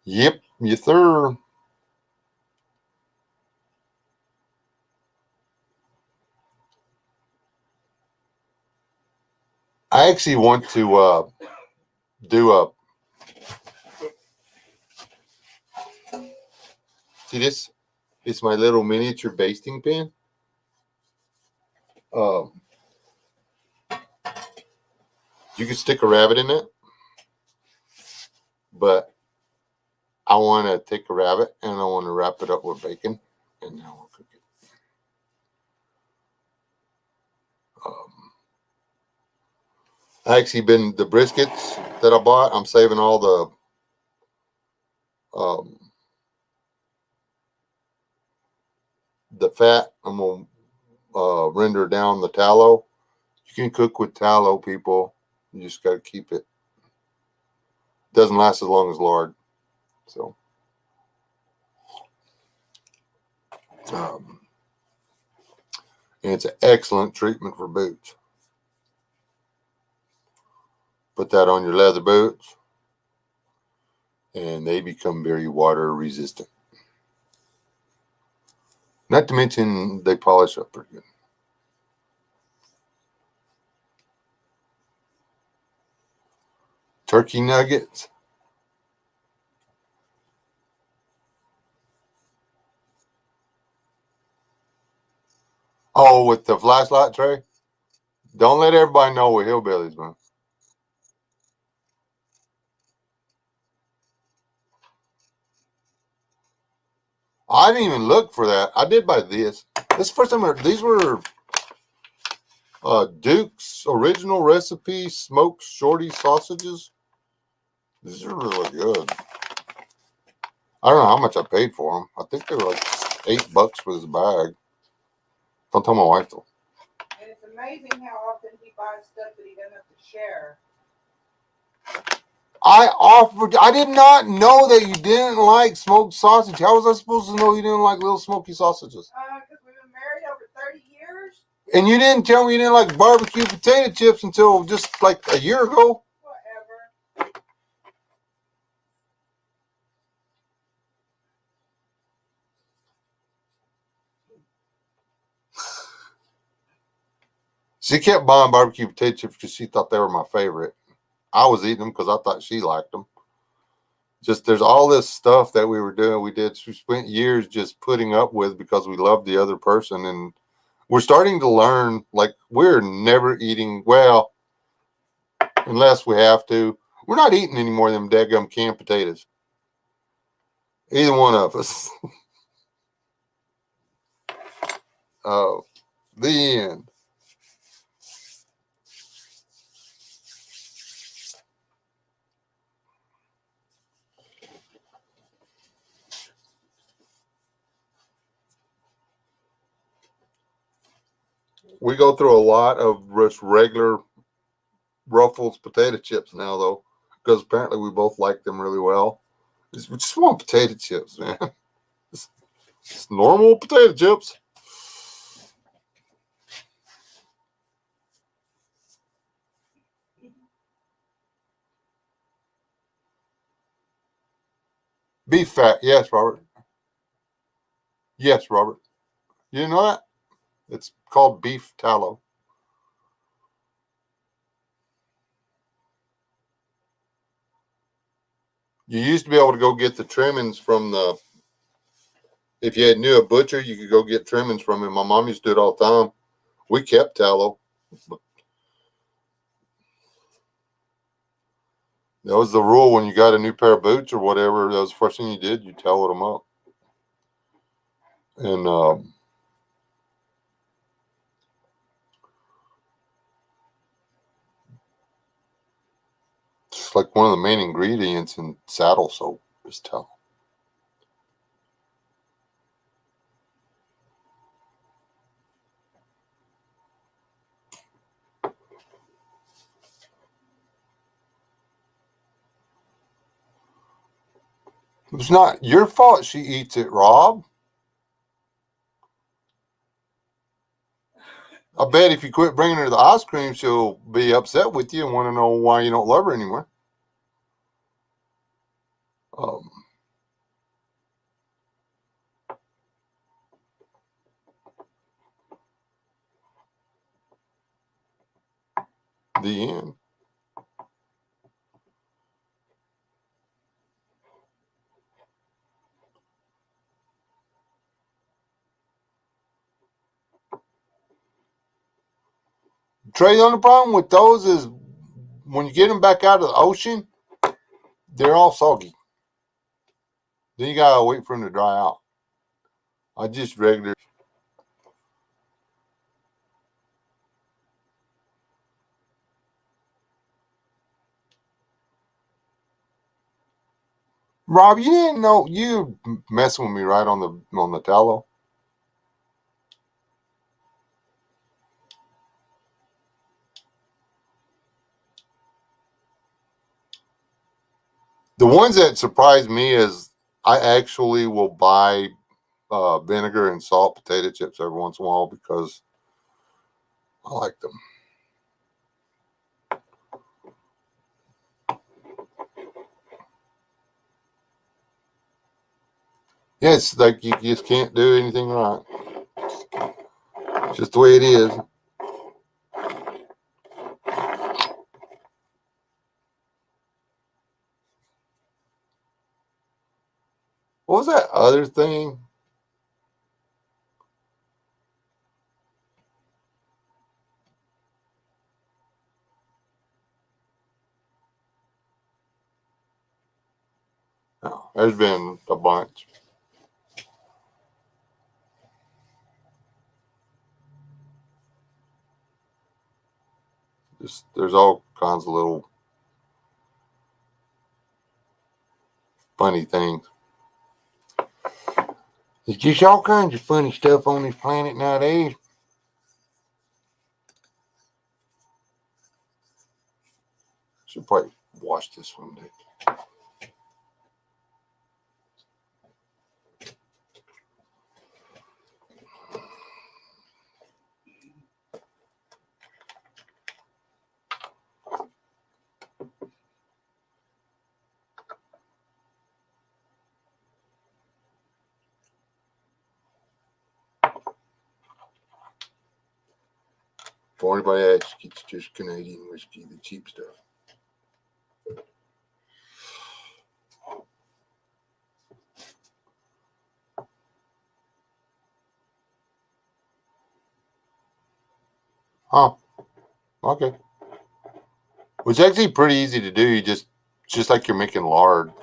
Yep, yes, sir. I actually want to do a. See this? It's my little miniature basting pan. You can stick a rabbit in it, but I want to take a rabbit and I want to wrap it up with bacon, and then we'll cook it. I actually been the briskets that I bought. I'm saving all the fat. I'm gonna render down the tallow. You can cook with tallow, people. You just got to keep it. Doesn't last as long as lard. So, um, and it's an excellent treatment for boots. Put that on your leather boots, and they become very water resistant. Not to mention they polish up pretty good. Turkey nuggets. Oh, with the flashlight tray. Don't let everybody know we're hillbillies, man. I didn't even look for that. I did buy this. This is the first time these were Duke's original recipe smoked shorty sausages. These are really good. I don't know how much I paid for them. I think they were like $8 for this bag. Don't tell my wife though. And it's amazing how often he buys stuff that he doesn't have to share. I did not know that you didn't like smoked sausage. How was I supposed to know you didn't like little smoky sausages? Because we've been married over 30 years. And you didn't tell me you didn't like barbecue potato chips until just like a year ago. Whatever. She kept buying barbecue potato chips because she thought they were my favorite. I was eating them because I thought she liked them. Just there's all this stuff that we were doing. We spent years just putting up with because we loved the other person. And we're starting to learn, like, we're never eating, well, unless we have to. We're not eating any more of them daggum canned potatoes. Either one of us. Oh, the end. We go through a lot of just regular Ruffles potato chips now, though, because apparently we both like them really well. We just want potato chips, man. It's normal potato chips. Beef fat, yes, Robert. Yes, Robert. You know that? It's called beef tallow. You used to be able to go get the trimmings from the. If you knew a butcher, you could go get trimmings from him. My mom used to do it all the time. We kept tallow. That was the rule when you got a new pair of boots or whatever. That was the first thing you did. You tallowed them up. And it's like one of the main ingredients in saddle soap is tallow. It's not your fault she eats it, Rob. I bet if you quit bringing her the ice cream, she'll be upset with you and want to know why you don't love her anymore. Um, the end. Trey, the only problem with those is when you get them back out of the ocean, they're all soggy. Then you gotta wait for them to dry out. I just regular. Rob, you didn't know you messing with me right on the tallow. The ones that surprise me is I actually will buy vinegar and salt potato chips every once in a while because I like them. Yeah, it's like you just can't do anything right. It's just the way it is. What was that other thing? Oh, there's been a bunch. There's all kinds of little funny things. There's just all kinds of funny stuff on this planet nowadays. Should probably wash this one day. For anybody asks, it's just Canadian whiskey, the cheap stuff. Huh. Okay. It's actually pretty easy to do. You just like you're making lard.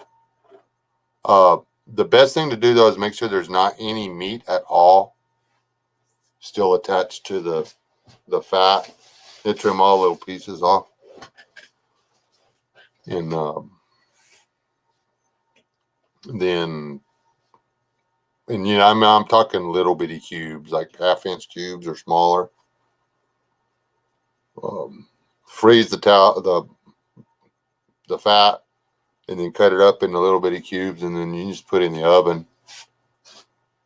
The best thing to do though is make sure there's not any meat at all still attached to the fat. You trim all little pieces off. And then I'm talking little bitty cubes, like 1/2 inch cubes or smaller. Freeze the fat, and then cut it up into little bitty cubes, and then you just put it in the oven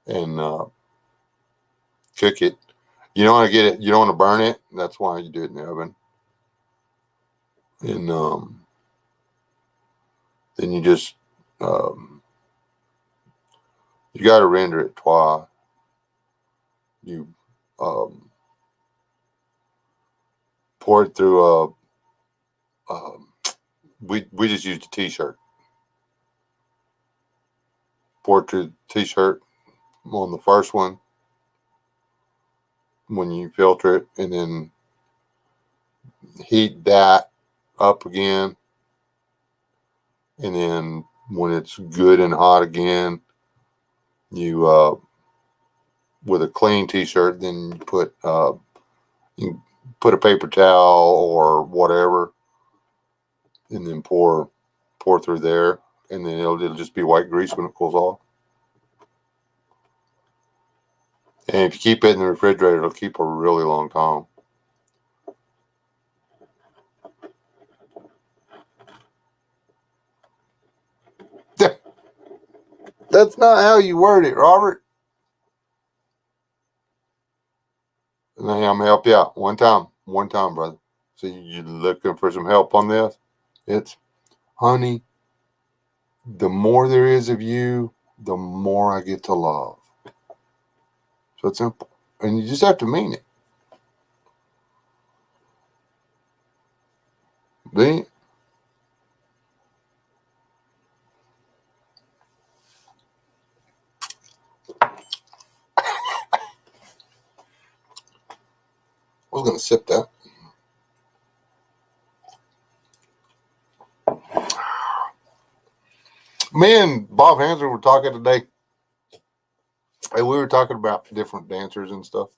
and cook it. You don't want to get it. You don't want to burn it. That's why you do it in the oven. And then you just you got to render it twice. You pour it through a. We just used a t-shirt. Pour it through the t-shirt on the first one when you filter it, and then heat that up again, and then when it's good and hot again, you with a clean t-shirt, then you put a paper towel or whatever, and then pour through there, and then it'll just be white grease when it cools off. And if you keep it in the refrigerator, it'll keep a really long time. That's not how you word it, Robert. And I'm gonna help you out one time, brother. So you looking for some help on this? It's, honey, the more there is of you, the more I get to love. So it's simple, and you just have to mean it. Then I was gonna sip that. Me and Bob Hansen were talking today, and we were talking about different dancers and stuff.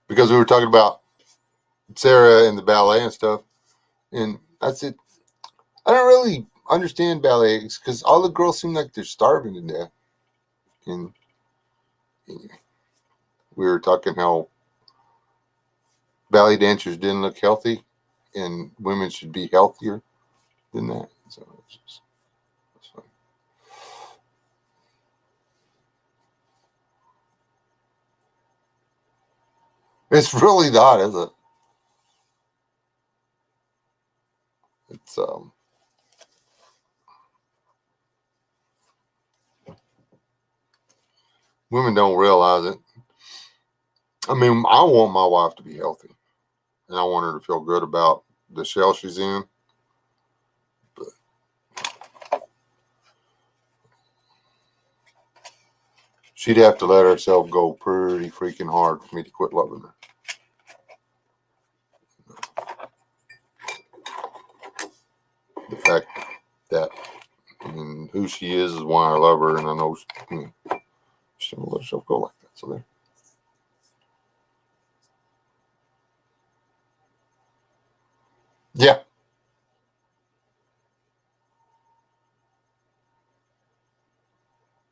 Because we were talking about Sarah and the ballet and stuff, and I said, I don't really understand ballet because all the girls seem like they're starving to death. And anyway, we were talking how ballet dancers didn't look healthy, and women should be healthier than that. So it's fun. It's really not, is it? It's women don't realize it. I mean, I want my wife to be healthy, and I want her to feel good about the shell she's in. But she'd have to let herself go pretty freaking hard for me to quit loving her. The fact that who she is why I love her, and I know she'll let herself go like that. So there. Yeah.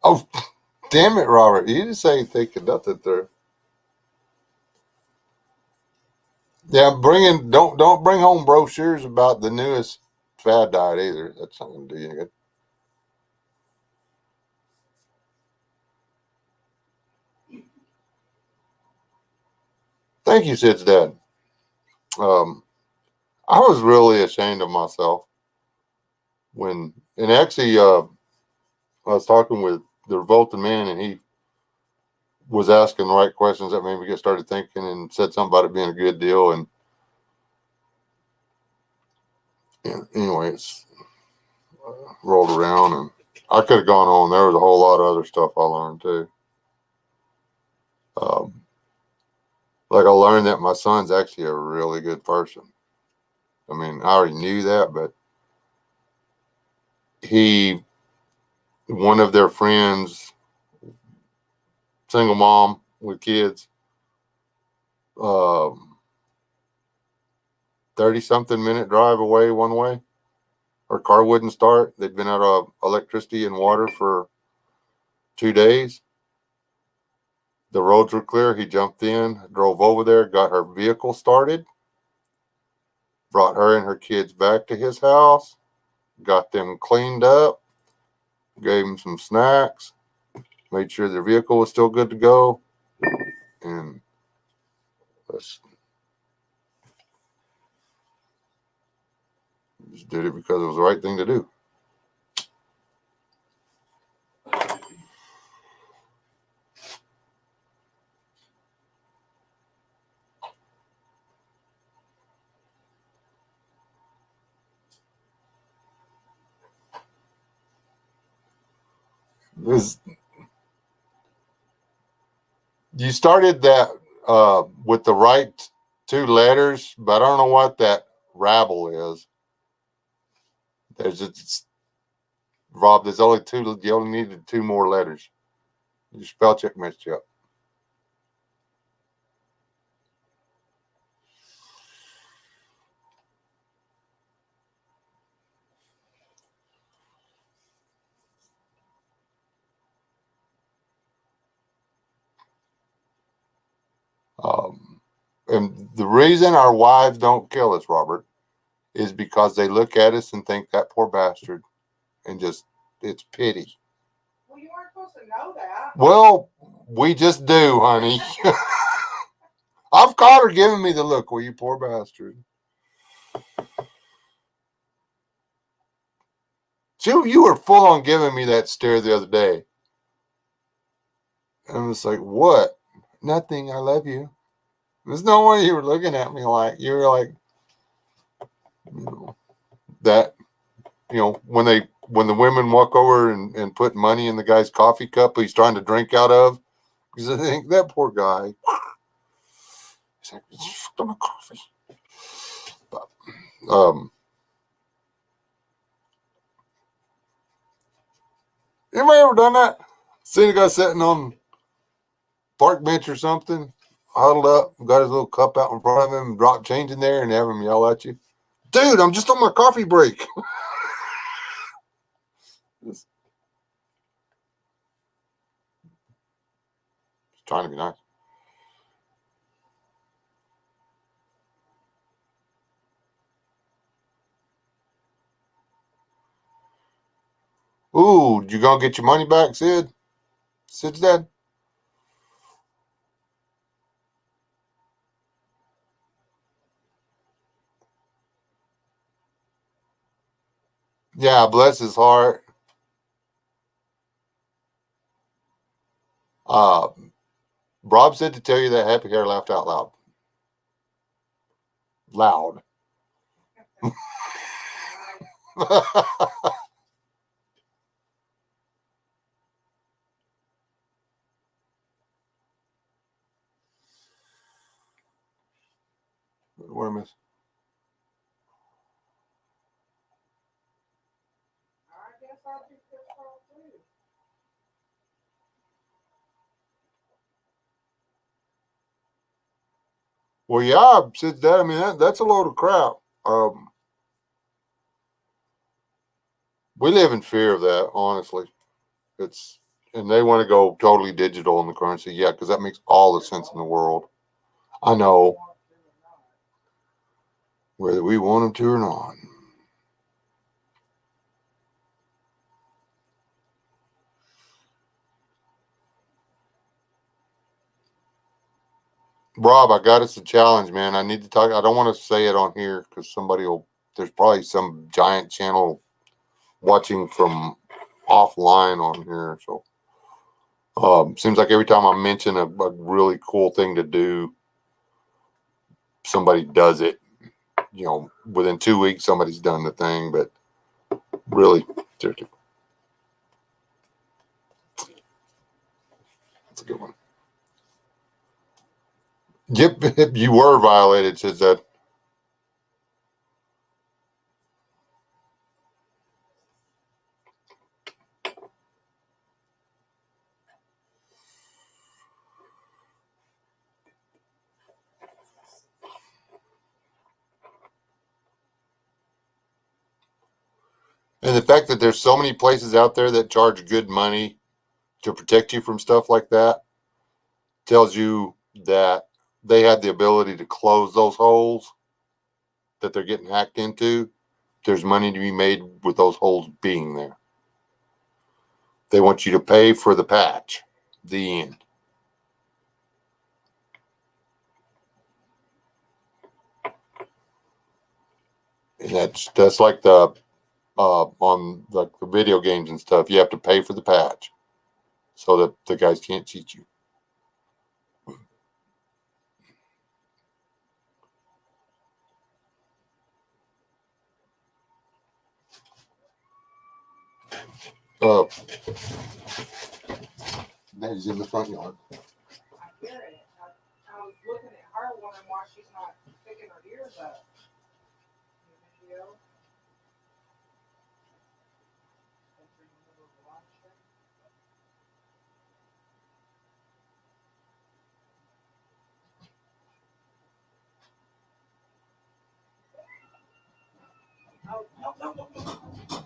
Oh, damn it, Robert! You didn't say thinking nothing there. Yeah, don't bring home brochures about the newest fad diet either. That's not going to do you any good. Thank you, Sid's dad. I was really ashamed of myself and actually, I was talking with the revolting man, and he was asking the right questions that made me get started thinking, and said something about it being a good deal. And anyway, it's rolled around, and I could have gone on. There was a whole lot of other stuff I learned too. Um, like I learned that my son's actually a really good person. I mean, I already knew that, but one of their friends, single mom with kids, 30-something minute drive away one way. Her car wouldn't start. They'd been out of electricity and water for 2 days. The roads were clear. He jumped in, drove over there, got her vehicle started, brought her and her kids back to his house, got them cleaned up, gave them some snacks, made sure their vehicle was still good to go, and just did it because it was the right thing to do. This, you started that with the right two letters, but I don't know what that rabble is. There's just, Rob, there's only two. You only needed two more letters. Your spell check messed you up. And the reason our wives don't kill us, Robert, is because they look at us and think that poor bastard, and just it's pity. Well, you weren't supposed to know that. Well, we just do, honey. I've caught her giving me the look. Well, you poor bastard. You were full on giving me that stare the other day. And I was like, what? Nothing. I love you. There's no way you were looking at me like you were like, that. When the women walk over and put money in the guy's coffee cup he's trying to drink out of, because I think that poor guy. He's like, it's my coffee. But, anybody ever done that? Seen a guy sitting on park bench or something, huddled up, got his little cup out in front of him, drop change in there, and have him yell at you, dude, I'm just on my coffee break. Trying to be nice. Ooh, you gonna get your money back, Sid? Sid's dead. Yeah, bless his heart. Uh, Rob said to tell you that Happy Hair laughed out loud. Loud. What am I? I guess I'll do this all too. Well, yeah, Sid's dead. I mean, that's a load of crap. We live in fear of that, honestly. It's and they want to go totally digital in the currency, yeah, because that makes all the sense in the world. I know whether we want them to or not. Rob, I got us a challenge, man. I need to talk. I don't want to say it on here because somebody will. There's probably some giant channel watching from offline on here. So, seems like every time I mention a really cool thing to do, somebody does it. You know, within 2 weeks, somebody's done the thing. But really, seriously, that's a good one. Yep, you were violated, says that. And the fact that there's so many places out there that charge good money to protect you from stuff like that tells you that they had the ability to close those holes that they're getting hacked into. There's money to be made with those holes being there. They want you to pay for the patch. The end. And that's like the on the video games and stuff. You have to pay for the patch so that the guys can't cheat you. Uh, Ned's in the front yard. I hear it. I was looking at her wondering why she's not picking her ears up. You know? Oh, no, no, no, no.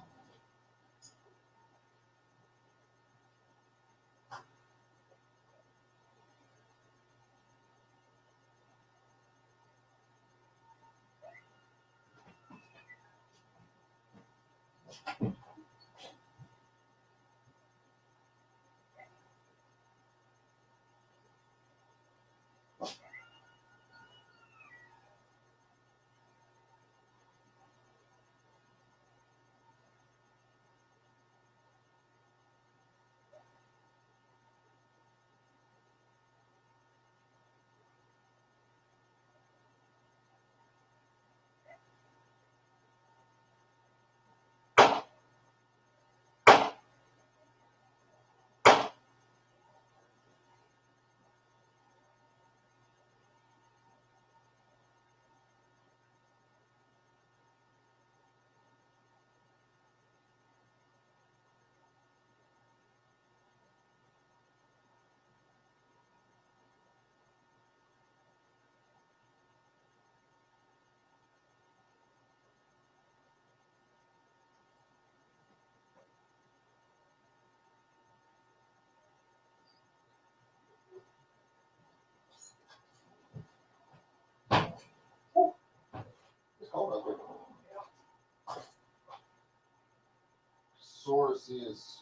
to see his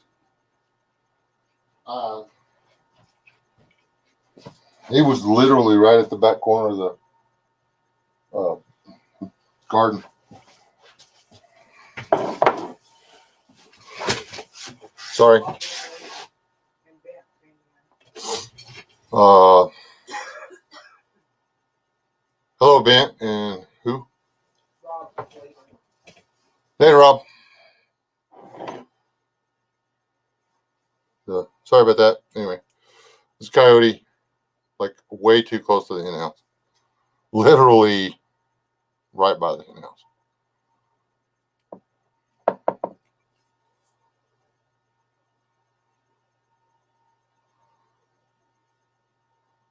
eye. He was literally right at the back corner of the garden. Sorry. Hello, Bent, and who? Hey, Rob. Sorry about that. Anyway, this coyote, like, way too close to the hen house. Literally right by the hen house.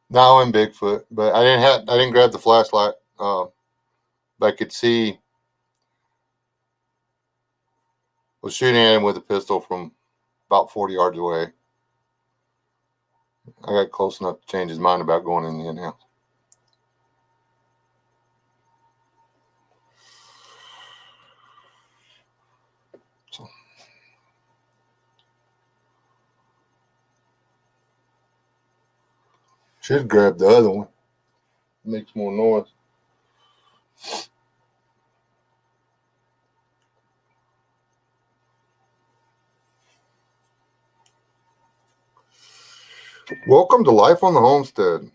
Now I'm Bigfoot, but I didn't grab the flashlight. But I could see, was shooting at him with a pistol from about 40 yards away. I got close enough to change his mind about going in the hen house. So. Should grab the other one. Makes more noise. Welcome to Life on the Homestead.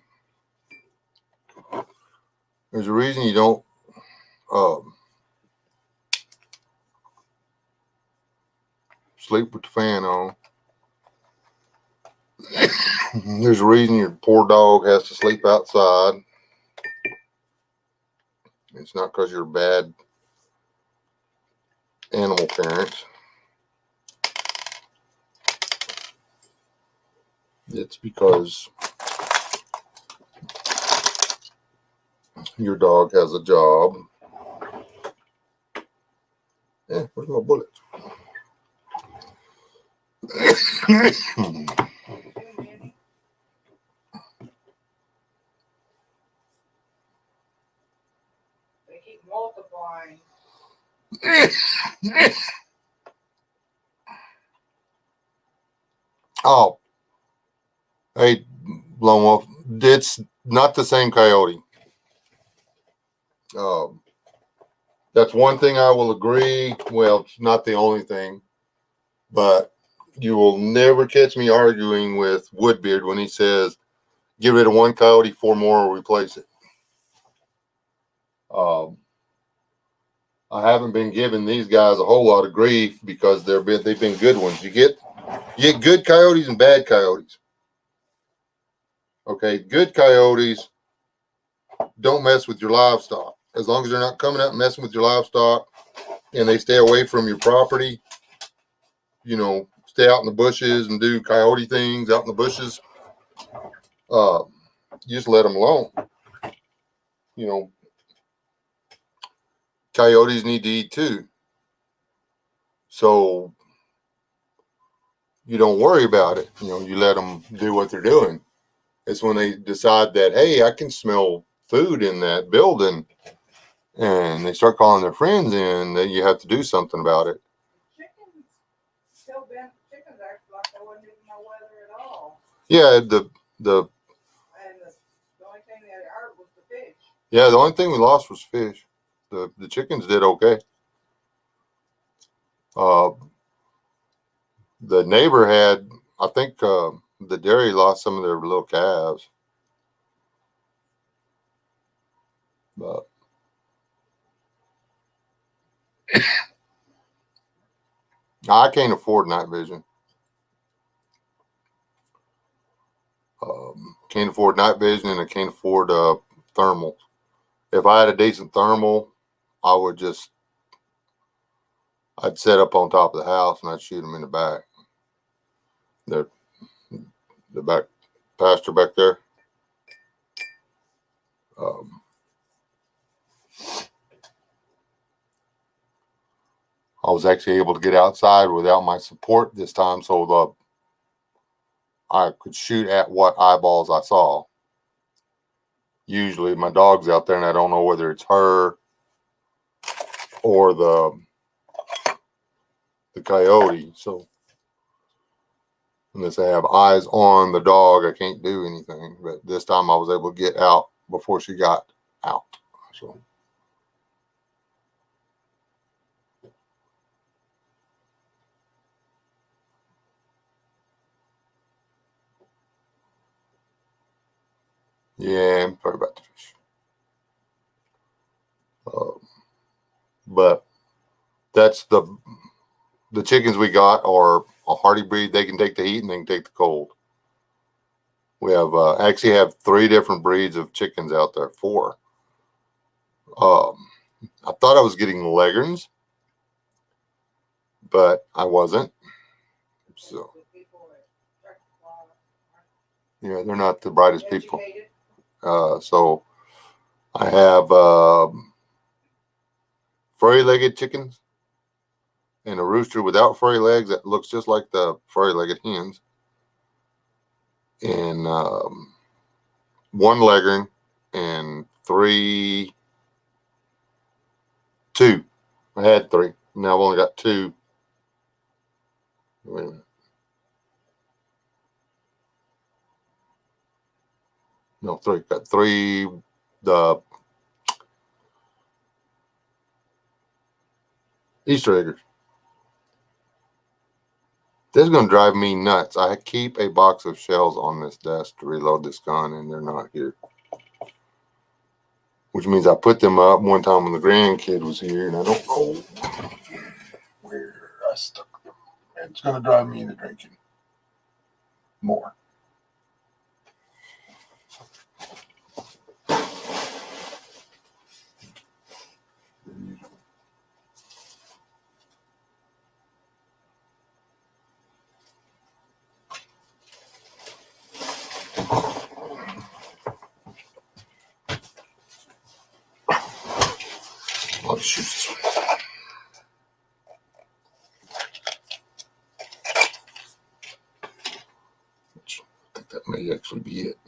There's a reason you don't sleep with the fan on. There's a reason your poor dog has to sleep outside. It's not because you're bad animal parents. It's because your dog has a job. Yeah, where's my bullet? They keep multiplying. Oh, hey, Lone Wolf, it's not the same coyote. That's one thing I will agree. Well, it's not the only thing, but you will never catch me arguing with Woodbeard when he says, get rid of one coyote, 4 more, or replace it. I haven't been giving these guys a whole lot of grief because they've been good ones. You get good coyotes and bad coyotes. Okay, good coyotes don't mess with your livestock. As long as they're not coming out and messing with your livestock and they stay away from your property, stay out in the bushes and do coyote things out in the bushes, you just let them alone. Coyotes need to eat too. So you don't worry about it. You let them do what they're doing. It's when they decide that, hey, I can smell food in that building, and they start calling their friends in, that you have to do something about it. Chickens act like there wasn't even no weather at all. Yeah, And the only thing they heard was the fish. Yeah, the only thing we lost was fish. The chickens did okay. The neighbor had, I think, the dairy lost some of their little calves. But I can't afford night vision. Can't afford night vision, and I can't afford thermals. If I had a decent thermal, I'd set up on top of the house and I'd shoot them in the back. The back pasture back there. I was actually able to get outside without my support this time, so I could shoot at what eyeballs I saw. Usually my dog's out there and I don't know whether it's her or the coyote. So Unless I have eyes on the dog, I can't do anything. But this time I was able to get out before she got out. So. Yeah, I'm sorry about the fish. But that's the chickens we got are a hardy breed. They can take the heat and they can take the cold. We have actually have 3 different breeds of chickens out there. 4. I thought I was getting Leghorns, but I wasn't. So yeah, they're not the brightest people. So I have furry-legged chickens and a rooster without furry legs that looks just like the furry-legged hens, and 1 Leghorn and 2. I had 3. Now I've only got 2. Wait a minute. No, 3. Got 3. The Easter eggers. This is going to drive me nuts. I keep a box of shells on this desk to reload this gun, and they're not here. Which means I put them up one time when the grandkid was here, and I don't know where I stuck them. It's going to drive me into drinking more. Let's shoot this one. I think that may actually be it.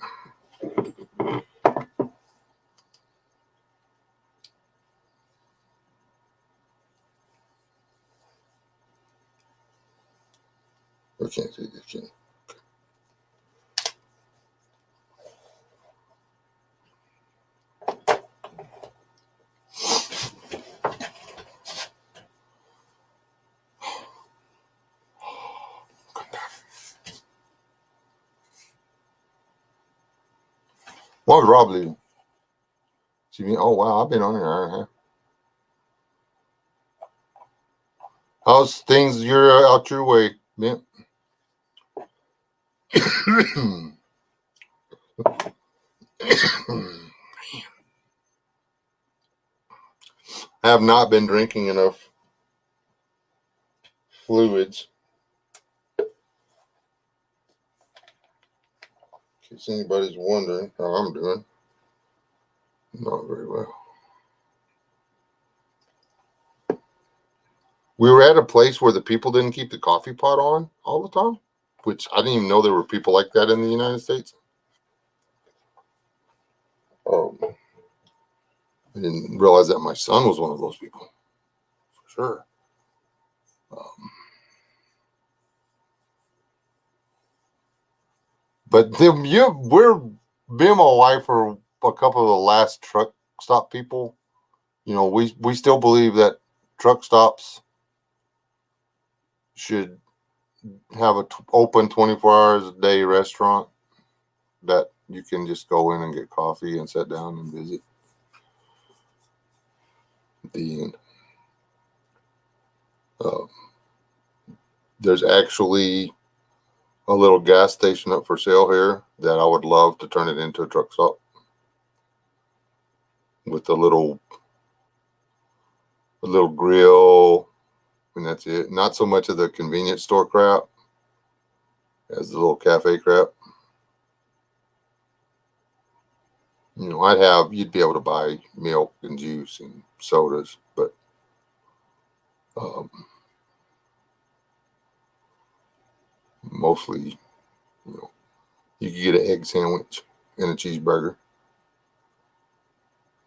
I can't see this. Can't. What was Rob leaving? Oh, wow. I've been on here. Huh? How's things? You're out your way, man. I have not been drinking enough fluids. In case anybody's wondering how I'm doing. Not very well. We were at a place where the people didn't keep the coffee pot on all the time, which I didn't even know there were people like that in the United States. I didn't realize that my son was one of those people, for sure. But then me and my wife are a couple of the last truck stop people. You know, we still believe that truck stops should have a open 24 hours a day restaurant that you can just go in and get coffee and sit down and visit. At the end. There's actually a little gas station up for sale here that I would love to turn it into a truck stop with a little grill, and that's it. Not so much of the convenience store crap as the little cafe crap. You know, you'd be able to buy milk and juice and sodas, but mostly, you know, you could get an egg sandwich and a cheeseburger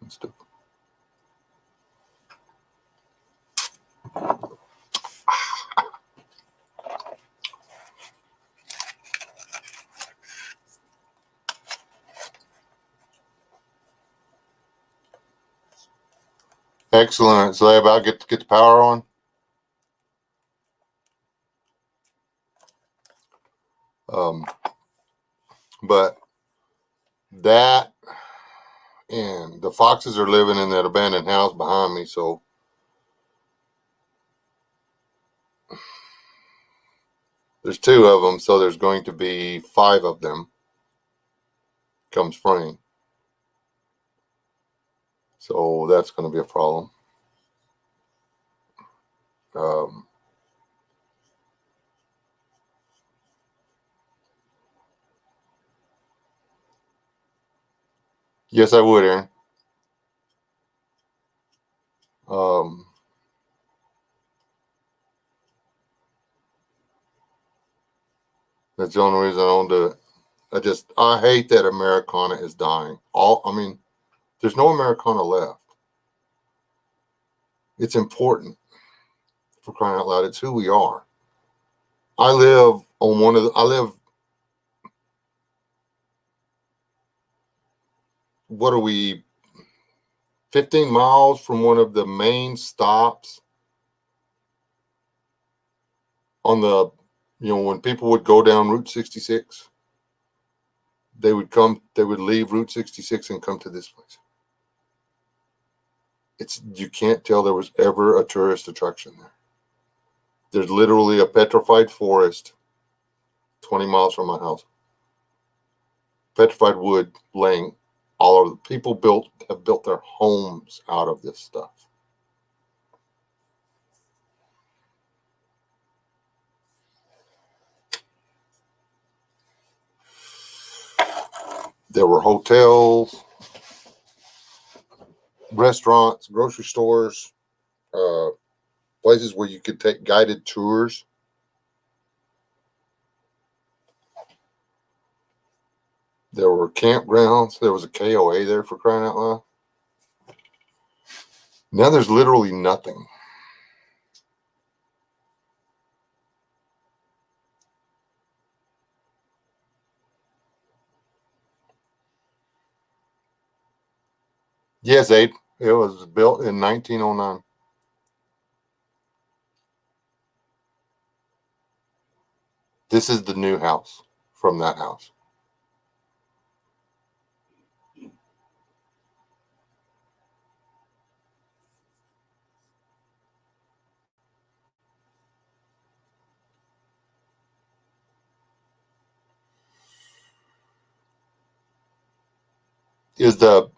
and stuff. Excellent. So they about get the power on. But that and the foxes are living in that abandoned house behind me, so there's 2 of them, so there's going to be 5 of them come spring. So that's going to be a problem. Yes, I would, Aaron. That's the only reason I don't do it. I hate that Americana is dying. There's no Americana left. It's important, for crying out loud. It's who we are. I live what are we, 15 miles from one of the main stops on the, when people would go down Route 66, they would leave Route 66 and come to this place. You can't tell there was ever a tourist attraction there. There's literally a petrified forest 20 miles from my house. Petrified wood laying all over. People have built their homes out of this stuff. There were hotels, restaurants, grocery stores, places where you could take guided tours. There were campgrounds. There was a KOA there, for crying out loud. Now there's literally nothing. Yes, Abe. It was built in 1909. This is the new house from that house. Is there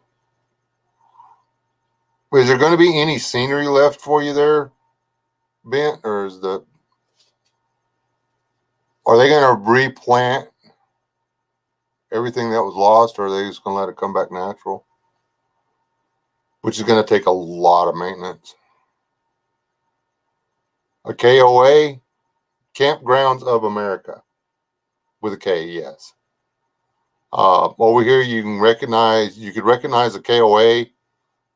going to be any scenery left for you there, Bent, or are they going to replant everything that was lost, or are they just going to let it come back natural? Which is going to take a lot of maintenance. A KOA, Campgrounds of America, with a K, yes. Over here, you could recognize a KOA.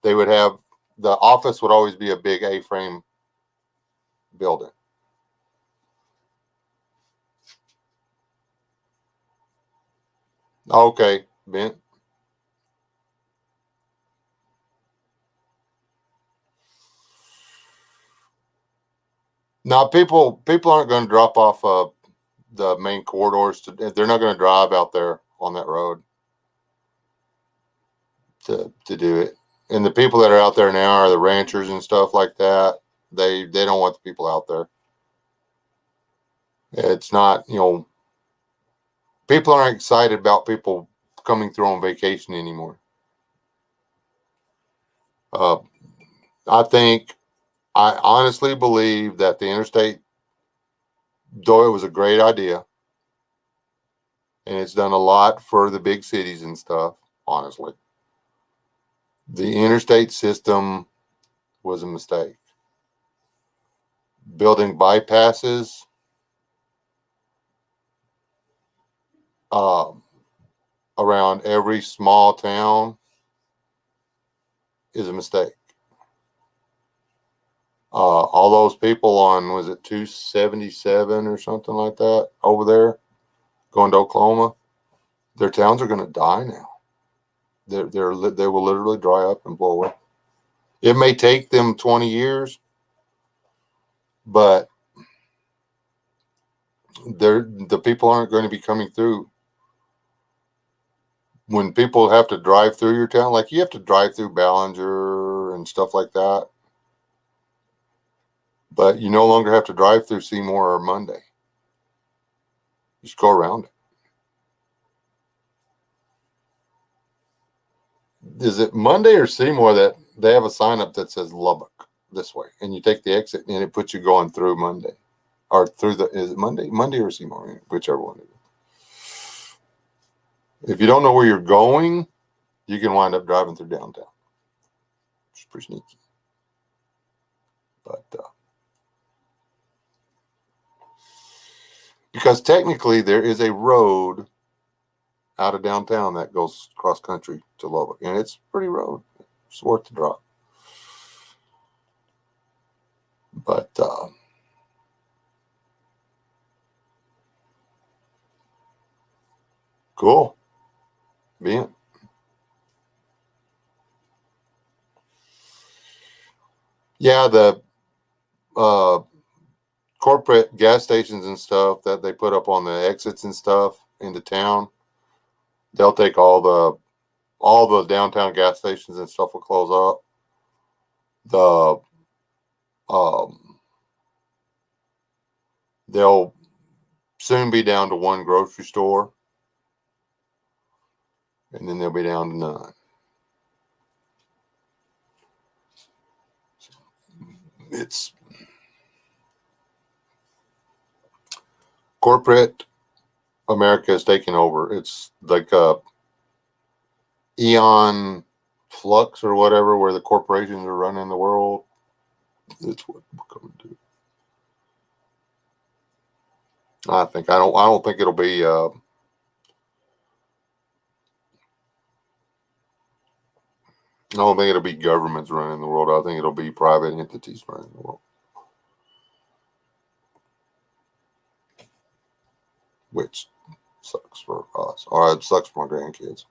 They would have, the office would always be a big A-frame building. Okay, Bent. Now, people aren't going to drop off the main corridors. They're not going to drive out there on that road to do it. And the people that are out there now are the ranchers and stuff like that. They don't want the people out there. It's not, people aren't excited about people coming through on vacation anymore. I honestly believe that the interstate, though it was a great idea, and it's done a lot for the big cities and stuff, honestly, the interstate system was a mistake. Building bypasses around every small town is a mistake. All those people on, was it 277 or something like that over there going to Oklahoma, their towns are going to die now. They will literally dry up and blow away. It may take them 20 years, but the people aren't going to be coming through. When people have to drive through your town, like you have to drive through Ballinger and stuff like that, but you no longer have to drive through Seymour or Monday. You just go around it. Is it Monday or Seymour that they have a sign up that says Lubbock this way, and you take the exit and it puts you going through Monday or through is it Monday or Seymour, whichever one it is. If you don't know where you're going, you can wind up driving through downtown. It's pretty sneaky, but because technically there is a road out of downtown that goes cross country to Lubbock, and it's a pretty road. It's worth the drop. But cool. Being yeah, the corporate gas stations and stuff that they put up on the exits and stuff into town, they'll take all the downtown gas stations and stuff will close up. The they'll soon be down to one grocery store, and then they'll be down to none. It's corporate America is taking over. It's like a Eon flux or whatever, where the corporations are running the world. It's what we're going to do. I don't think it'll be. I don't think it'll be governments running the world. I think it'll be private entities running the world, which sucks for us, or it sucks for my grandkids.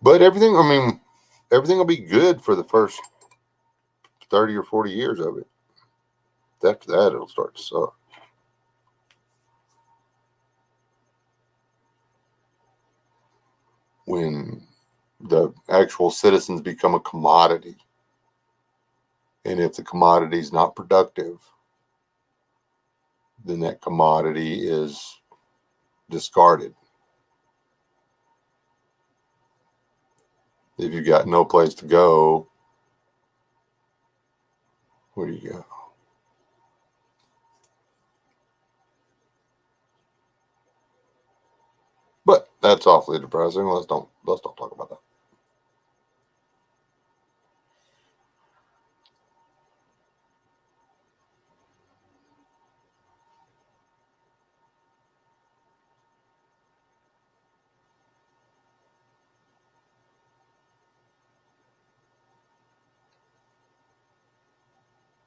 But everything will be good for the first 30 or 40 years of it. After that, it'll start to suck. When the actual citizens become a commodity. And if the commodity is not productive, then that commodity is discarded. If you've got no place to go, where do you go? But that's awfully depressing. Let's don't talk about that.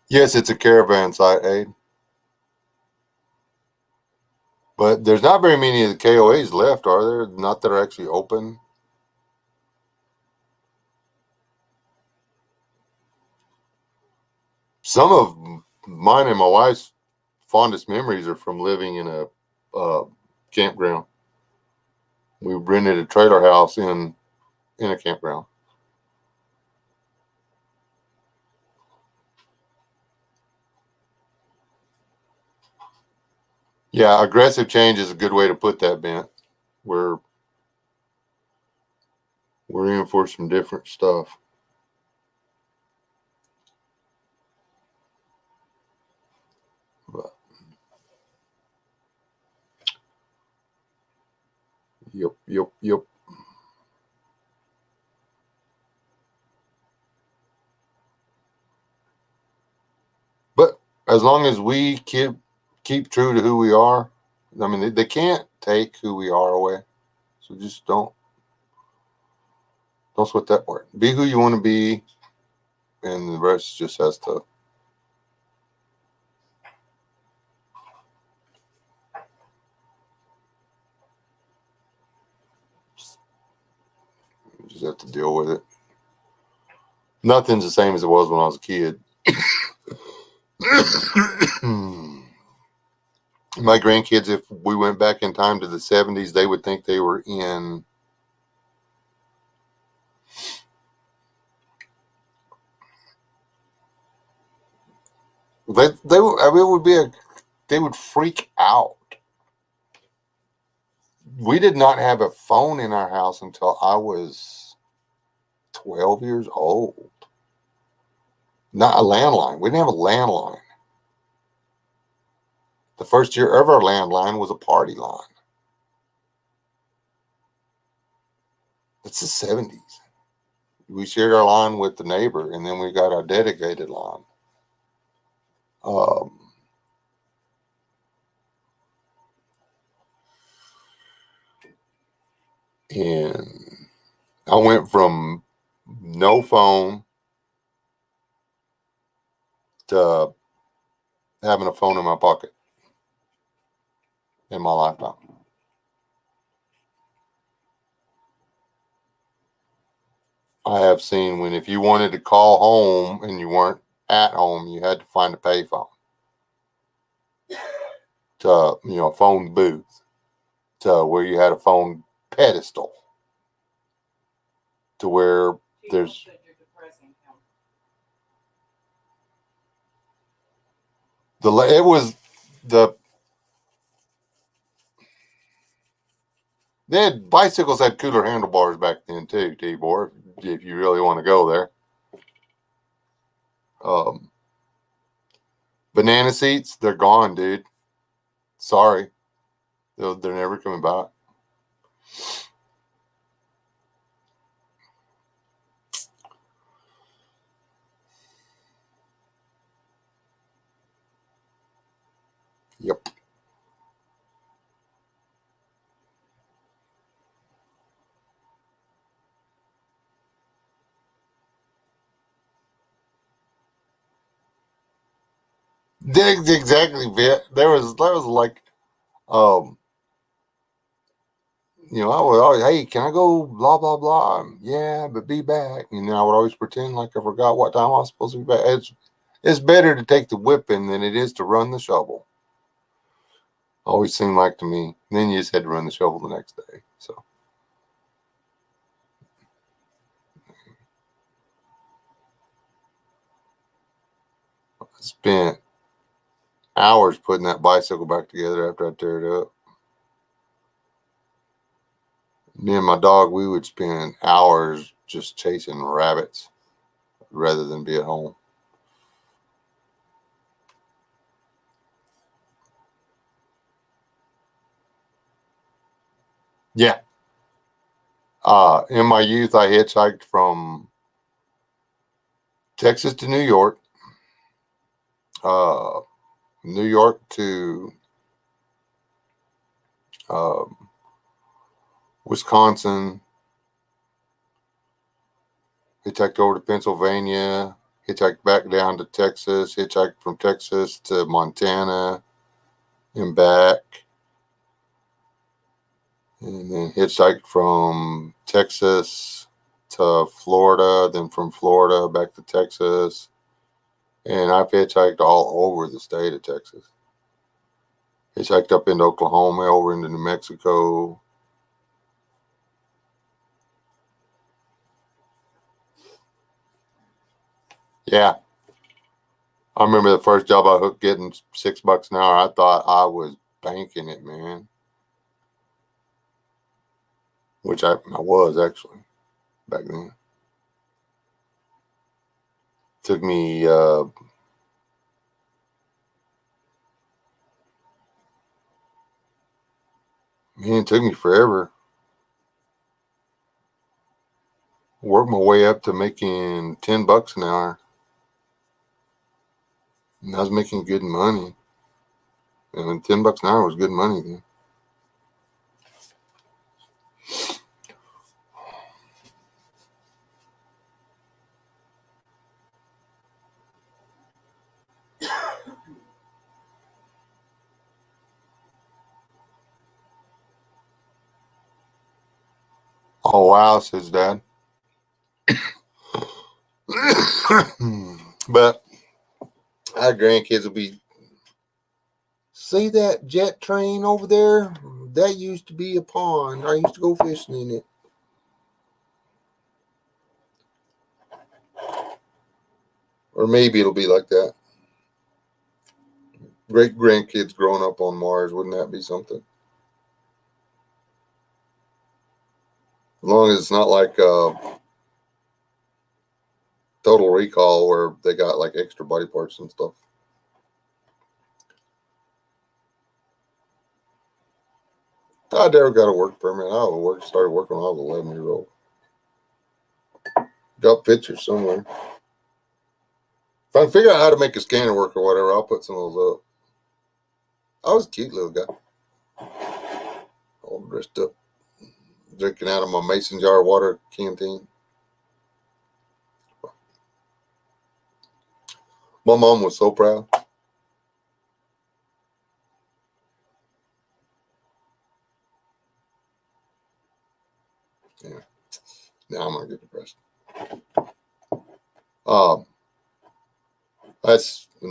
Yes, it's a caravan site, Aid. But there's not very many of the KOAs left, are there? Not that are actually open. Some of mine and my wife's fondest memories are from living in a campground. We rented a trailer house in a campground. Yeah, aggressive change is a good way to put that, Bent. We're in for some different stuff. But, yep. But as long as we keep true to who we are, I mean, they can't take who we are away. So just don't sweat that part. Be who you want to be, and the rest just has to. just have to deal with it. Nothing's the same as it was when I was a kid. My grandkids, if we went back in time to the 70s, they would think they were in they I mean, it would be they would freak out. We did not have a phone in our house until I was 12 years old. Not a landline. We didn't have a landline. The first year of our landline was a party line. That's the 70s. We shared our line with the neighbor, and then we got our dedicated line. And I went from no phone to having a phone in my pocket in my lifetime. I have seen when if you wanted to call home and you weren't at home, you had to find a payphone to, a phone booth to where you had a phone pedestal to where there's it was the they had bicycles had cooler handlebars back then too, Tibor, if you really want to go there. Banana seats, they're gone, dude. Sorry. They're never coming back. Yep. Exactly, Viet. There was like, I would always, hey, can I go blah blah blah? Yeah, but be back. I would always pretend like I forgot what time I was supposed to be back. It's better to take the whipping than it is to run the shovel. Always seemed like to me. And then you just had to run the shovel the next day. So I spent hours putting that bicycle back together after I tear it up. Me and my dog, we would spend hours just chasing rabbits rather than be at home. Yeah. In my youth, I hitchhiked from Texas to New York, New York to Wisconsin, hitchhiked over to Pennsylvania, hitchhiked back down to Texas, hitchhiked from Texas to Montana and back, and then hitchhiked from Texas to Florida, then from Florida back to Texas, and I've hitchhiked all over the state of Texas. Hitchhiked up into Oklahoma, over into New Mexico. Yeah. I remember the first job I hooked getting $6 an hour. I thought I was banking it, man. Which I was actually back then. Took me it took me forever. Worked my way up to making $10 an hour. And I was making good money. And $10 an hour was good money then. Oh wow, says Dad. But our grandkids will be, see that jet train over there? That used to be a pond. I used to go fishing in it. Or maybe it'll be like that. Great grandkids growing up on Mars. Wouldn't that be something? As long as it's not like Total Recall where they got like extra body parts and stuff. I never got a work permit. Started working when I was 11 years old. Got pictures somewhere. If I figure out how to make a scanner work or whatever, I'll put some of those up. I was a cute little guy. All dressed up. Drinking out of my mason jar water canteen. My mom was so proud. Yeah. Now I'm gonna get depressed.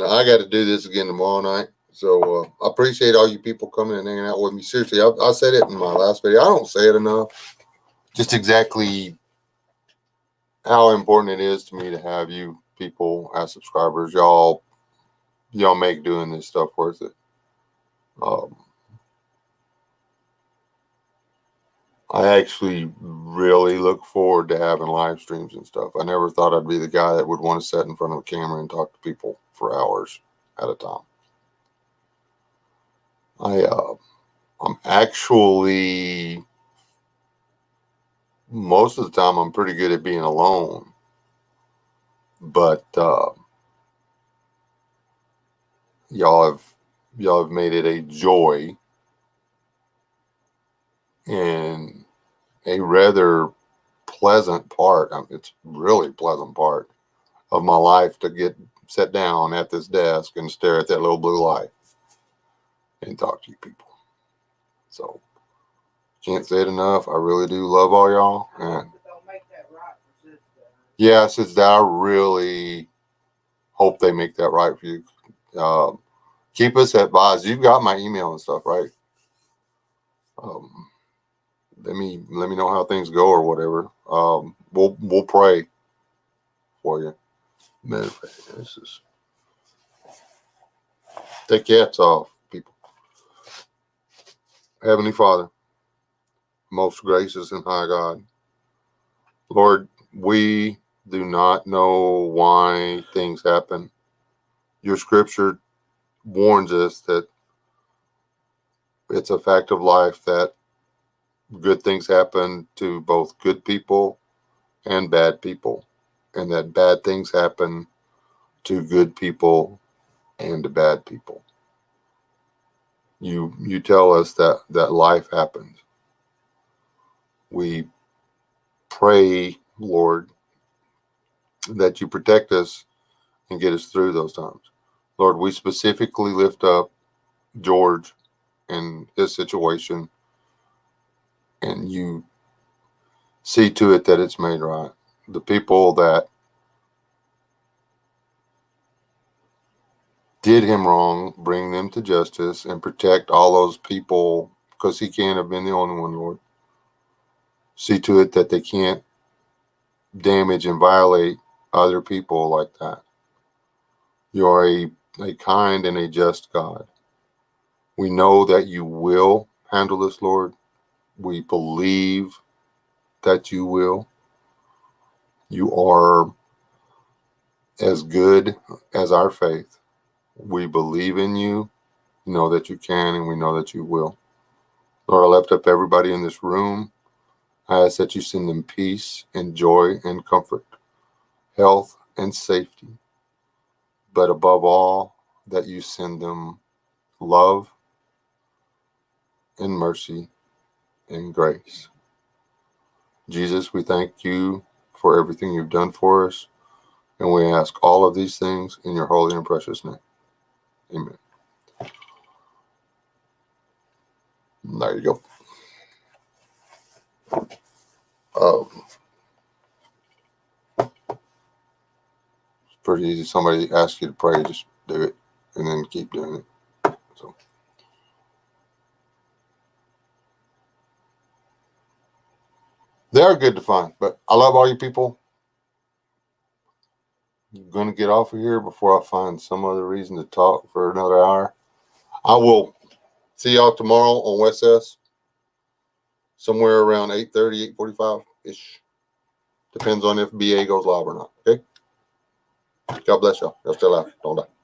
I got to do this again tomorrow night. So I appreciate all you people coming and hanging out with me. Seriously, I said it in my last video. I don't say it enough. Just exactly how important it is to me to have you people as subscribers. Y'all make doing this stuff worth it. I actually really look forward to having live streams and stuff. I never thought I'd be the guy that would want to sit in front of a camera and talk to people for hours at a time. I'm actually, most of the time, I'm pretty good at being alone. But y'all have made it a joy and a rather pleasant part. It's really pleasant part of my life to get sit down at this desk and stare at that little blue light and talk to you people. So can't say it enough. I really do love all y'all. And yeah, since that, I really hope they make that right for you. Keep us advised. You've got my email and stuff, right? Let me know how things go or whatever. We'll pray for you. Man, this is take your hats off, people. Heavenly Father, most gracious and high God, Lord, we do not know why things happen. Your scripture warns us that it's a fact of life that good things happen to both good people and bad people, and that bad things happen to good people and to bad people. You tell us that life happens. We pray, Lord, that you protect us and get us through those times. Lord, we specifically lift up George and his situation, and you see to it that it's made right. The people that did him wrong, bring them to justice and protect all those people, because he can't have been the only one, Lord. See to it that they can't damage and violate other people like that. You are a kind and a just God. We know that you will handle this, Lord. We believe that you will. You are as good as our faith. We believe in you. We know that you can, and we know that you will. Lord, I lift up everybody in this room. I ask that you send them peace and joy and comfort, health and safety. But above all, that you send them love and mercy and grace. Jesus, we thank you for everything you've done for us. And we ask all of these things in your holy and precious name. Amen. There you go. Um, pretty easy. Somebody asks you to pray, just do it and then keep doing it. So they are good to find, but I love all you people. I'm gonna get off of here before I find some other reason to talk for another hour. I will see y'all tomorrow on West S, somewhere around 8:30, 8:45 ish. Depends on if BA goes live or not. Okay. God bless y'all. Y'all stay alive. Don't die.